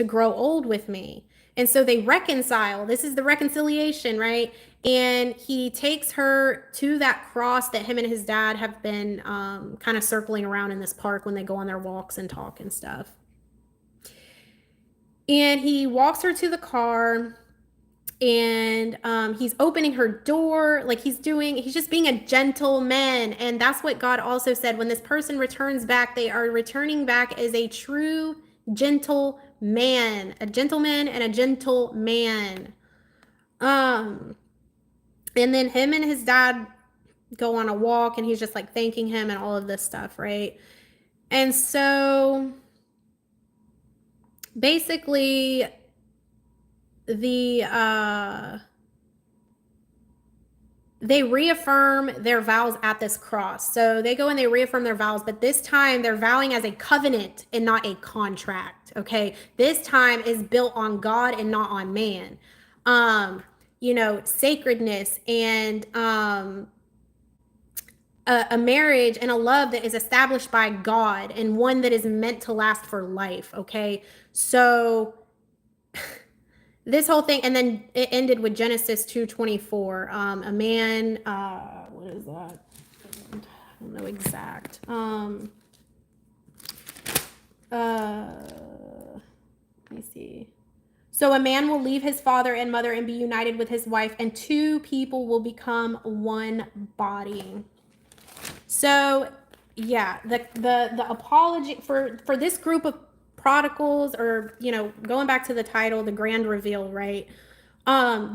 grow old with me? And so they reconcile. This is the reconciliation, right? And he takes her to that cross that him and his dad have been kind of circling around in this park when they go on their walks and talk and stuff. And he walks her to the car, and he's opening her door, like he's just being a gentleman. And that's what God also said, when this person returns back, they are returning back as a true gentleman, a gentleman and a gentleman. And then him and his dad go on a walk, and he's just like thanking him and all of this stuff, right? And so basically they reaffirm their vows at this cross. So they go and they reaffirm their vows, but this time they're vowing as a covenant and not a contract. Okay. This time is built on God and not on man. You know, sacredness and a marriage and a love that is established by God and one that is meant to last for life. Okay. So this whole thing, and then it ended with Genesis 2:24. A man, what is that? I don't know exact. Let me see. So a man will leave his father and mother and be united with his wife, and two people will become one body. So yeah, the apology for this group of prodigals, or, you know, going back to the title, the grand reveal, right?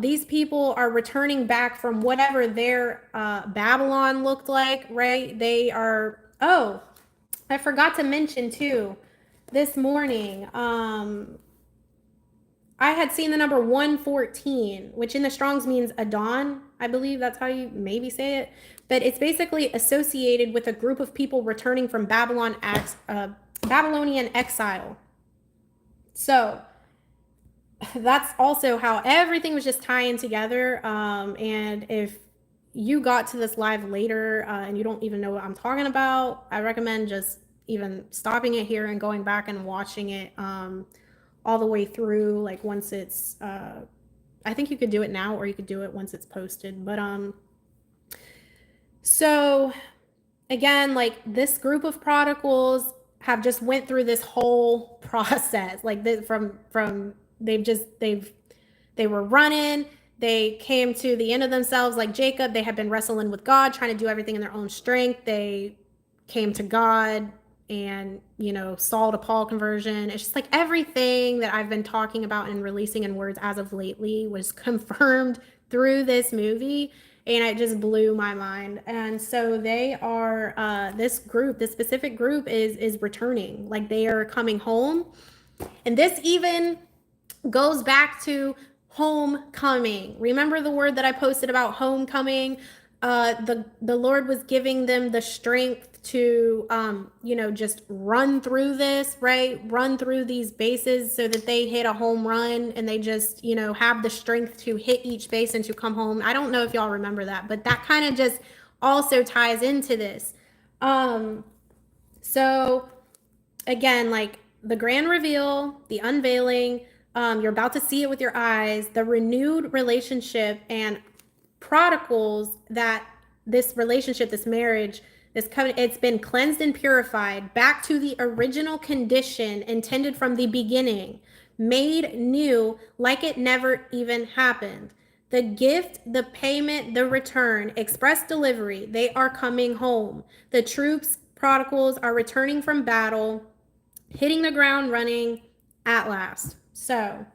These people are returning back from whatever their Babylon looked like, right? They are, oh, I forgot to mention too, this morning, I had seen the number 114, which in the Strongs means Adon. I believe that's how you maybe say it. But it's basically associated with a group of people returning from Babylonian exile. So that's also how everything was just tying together. And if you got to this live later and you don't even know what I'm talking about, I recommend just even stopping it here and going back and watching it all the way through. Like once it's, I think you could do it now, or you could do it once it's posted. But so again, like this group of prodigals have just went through this whole process, like they were running, they came to the end of themselves, like Jacob. They had been wrestling with God, trying to do everything in their own strength. They came to God, and, you know, Saul to Paul conversion. It's just like everything that I've been talking about and releasing in words as of lately was confirmed through this movie. And it just blew my mind. And so they are, this specific group is returning. Like they are coming home. And this even goes back to homecoming. Remember the word that I posted about homecoming? The Lord was giving them the strength to, you know, just run through this, right? Run through these bases so that they hit a home run, and they just, you know, have the strength to hit each base and to come home. I don't know if y'all remember that, but that kind of just also ties into this. So again, like the grand reveal, the unveiling, you're about to see it with your eyes, the renewed relationship, and prodigals that this relationship, this marriage, this covenant, it's been cleansed and purified back to the original condition intended from the beginning, made new like it never even happened. The gift, the payment, the return, express delivery, they are coming home. The troops, prodigals, are returning from battle, hitting the ground running at last. So,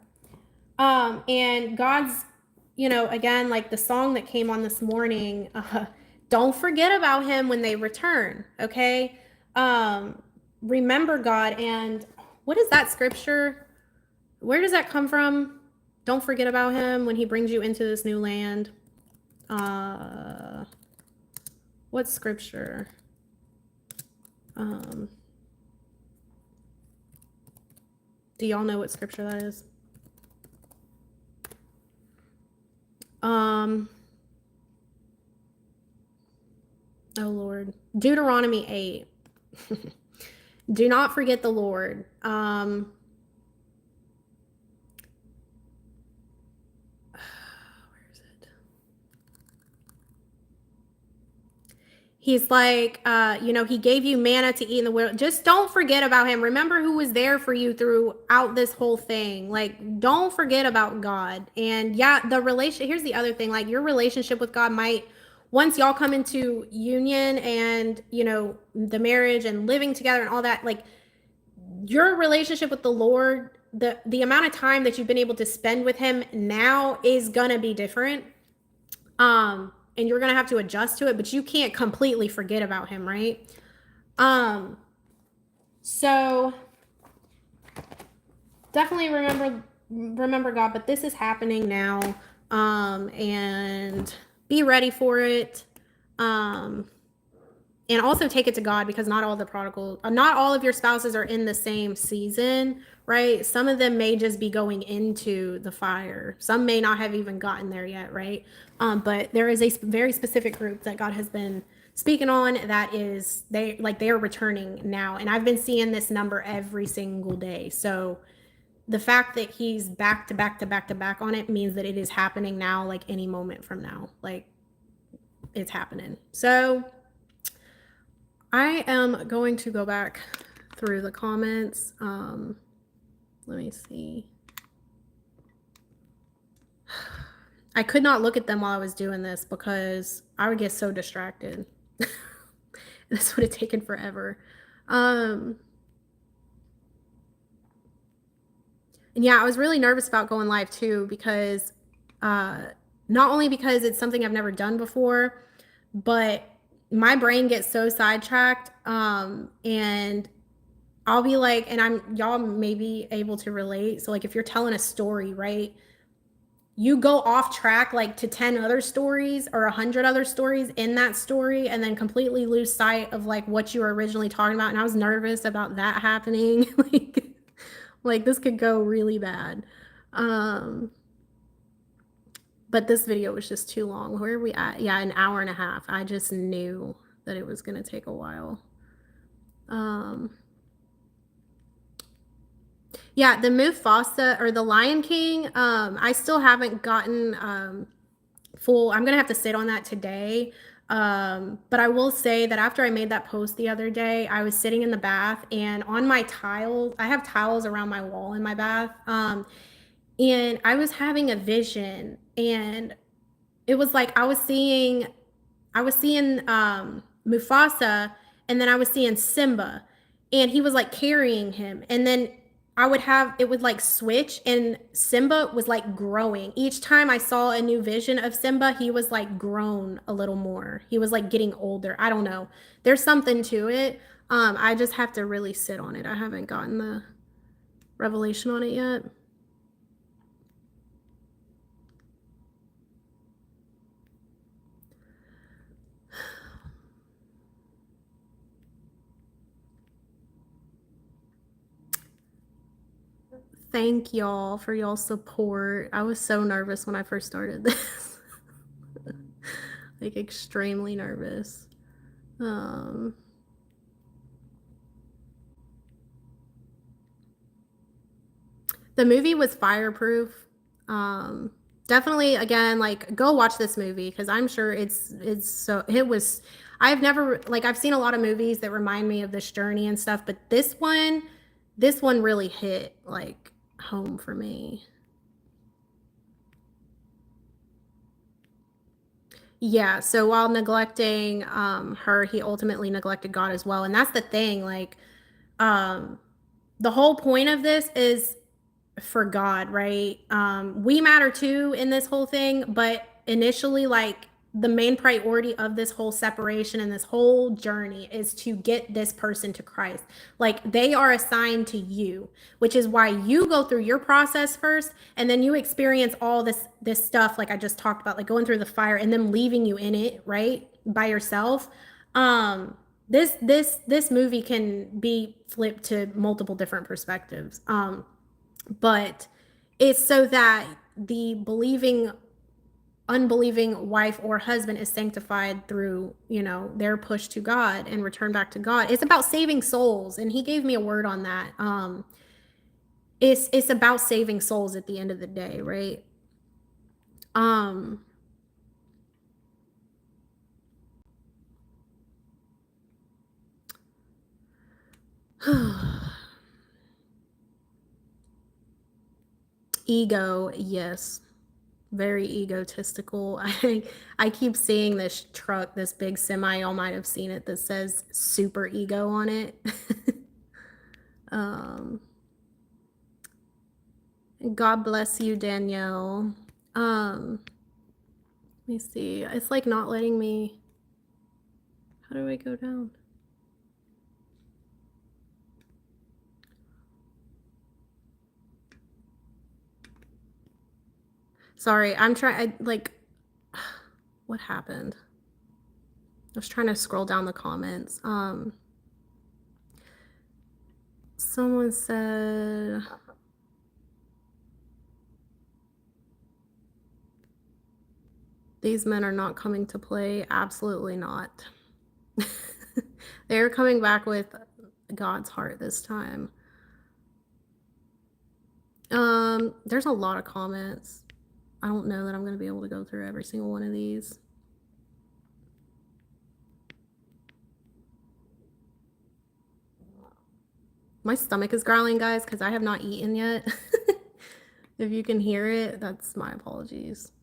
and God's, you know, again, like the song that came on this morning, don't forget about him when they return, okay? Remember God. And what is that scripture? Where does that come from? Don't forget about him when he brings you into this new land. What scripture? Do y'all know what scripture that is? Oh Lord. Deuteronomy 8. Do not forget the Lord. Where is it? He's like, he gave you manna to eat in the wilderness. Just don't forget about him. Remember who was there for you throughout this whole thing. Like, don't forget about God. And yeah, here's the other thing. Like, your relationship with God might, once y'all come into union and, the marriage and living together and all that, like, your relationship with the Lord, the amount of time that you've been able to spend with him now is gonna be different. And you're gonna have to adjust to it, but you can't completely forget about him, right? So definitely remember God, but this is happening now. And be ready for it. And also take it to God, because not all of your spouses are in the same season, right? Some of them may just be going into the fire. Some may not have even gotten there yet, right? But there is a very specific group that God has been speaking on that is they are returning now. And I've been seeing this number every single day. So the fact that he's back to back to back to back on it means that it is happening now, like any moment from now. Like, it's happening. So I am going to go back through the comments. Let me see. I could not look at them while I was doing this because I would get so distracted. This would have taken forever. And yeah, I was really nervous about going live too, because not only because it's something I've never done before, but my brain gets so sidetracked, and I'll be like, and y'all may be able to relate. So like, if you're telling a story, right, you go off track like to 10 other stories or 100 other stories in that story, and then completely lose sight of like what you were originally talking about. And I was nervous about that happening. like this could go really bad. But this video was just too long. Where are we at? Yeah, an hour and a half. I just knew that it was going to take a while. Yeah, the Mufasa or the Lion King, I still haven't gotten full. I'm going to have to sit on that today. But I will say that after I made that post the other day, I was sitting in the bath, and on my tiles, I have tiles around my wall in my bath. And I was having a vision, and it was like I was seeing Mufasa, and then I was seeing Simba, and he was like carrying him, and then it would like switch, and Simba was like growing. Each time I saw a new vision of Simba, he was like grown a little more. He was like getting older. I don't know. There's something to it. I just have to really sit on it. I haven't gotten the revelation on it yet. Thank y'all for y'all's support. I was so nervous when I first started this. Like, extremely nervous. The movie was Fireproof. Definitely, again, like, go watch this movie, because I'm sure I've seen a lot of movies that remind me of this journey and stuff, but this one really hit like home for me. Yeah, so while neglecting her, he ultimately neglected God as well. And that's the thing, like, the whole point of this is for God, right? We matter too in this whole thing, but initially, like, the main priority of this whole separation and this whole journey is to get this person to Christ. Like, they are assigned to you, which is why you go through your process first, and then you experience all this stuff like I just talked about, like going through the fire and them leaving you in it, right? By yourself. This movie can be flipped to multiple different perspectives. But it's so that the unbelieving wife or husband is sanctified through, their push to God and return back to God. It's about saving souls, and he gave me a word on that. It's about saving souls at the end of the day, right? Ego, yes. Very egotistical. I keep seeing this truck, this big semi, y'all might have seen it, that says super ego on it. God bless you, Danielle. Let me see. It's like not letting me. How do I go down? Sorry, I'm trying. What happened? I was trying to scroll down the comments. Someone said, these men are not coming to play. Absolutely not. They're coming back with God's heart this time. There's a lot of comments. I don't know that I'm going to be able to go through every single one of these. My stomach is growling, guys, because I have not eaten yet. If you can hear it, that's my apologies.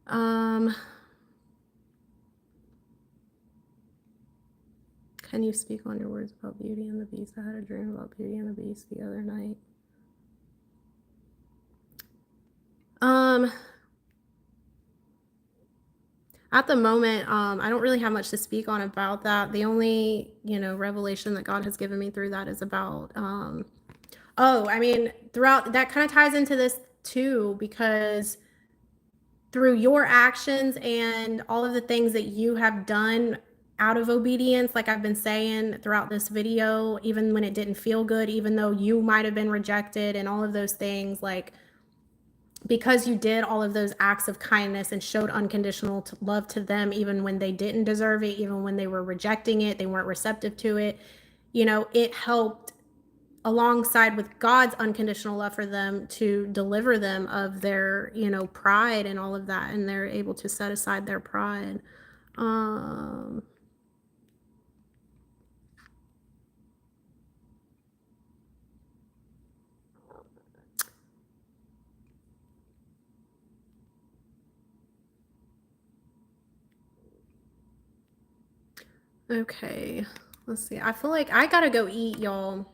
Can you speak on your words about Beauty and the Beast? I had a dream about Beauty and the Beast the other night. At the moment, I don't really have much to speak on about that. The only, revelation that God has given me through that is about, throughout, that kind of ties into this too, because through your actions and all of the things that you have done out of obedience, like I've been saying throughout this video, even when it didn't feel good, even though you might have been rejected and all of those things, like, because you did all of those acts of kindness and showed unconditional love to them, even when they didn't deserve it, even when they were rejecting it, they weren't receptive to it, it helped alongside with God's unconditional love for them to deliver them of their, pride and all of that. And they're able to set aside their pride. Okay, let's see. I feel like I gotta go eat, y'all.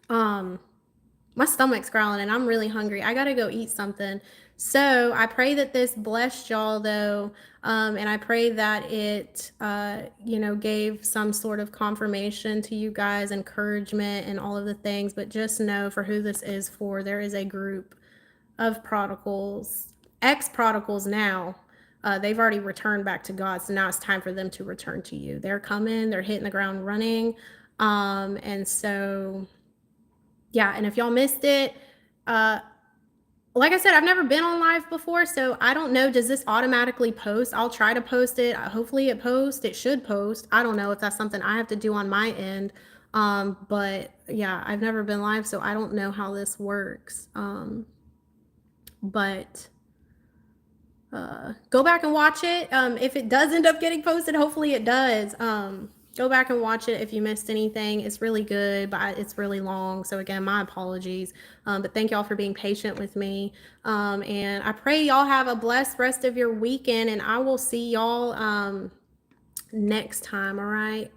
My stomach's growling and I'm really hungry. I gotta go eat something. So I pray that this blessed y'all, though, and I pray that it, gave some sort of confirmation to you guys, encouragement, and all of the things. But just know, for who this is for, there is a group of prodigals, ex-prodigals now. They've already returned back to God, so now it's time for them to return to you. They're coming, they're hitting the ground running, and so, yeah. And if y'all missed it, like I said, I've never been on live before, so I don't know, does this automatically post? I'll try to post it. Hopefully it posts. It should post. I don't know if that's something I have to do on my end, but yeah, I've never been live, so I don't know how this works. But go back and watch it. If it does end up getting posted, hopefully it does. Go back and watch it if you missed anything. It's really good, but it's really long. So again, my apologies. But thank y'all for being patient with me. And I pray y'all have a blessed rest of your weekend, and I will see y'all next time. All right.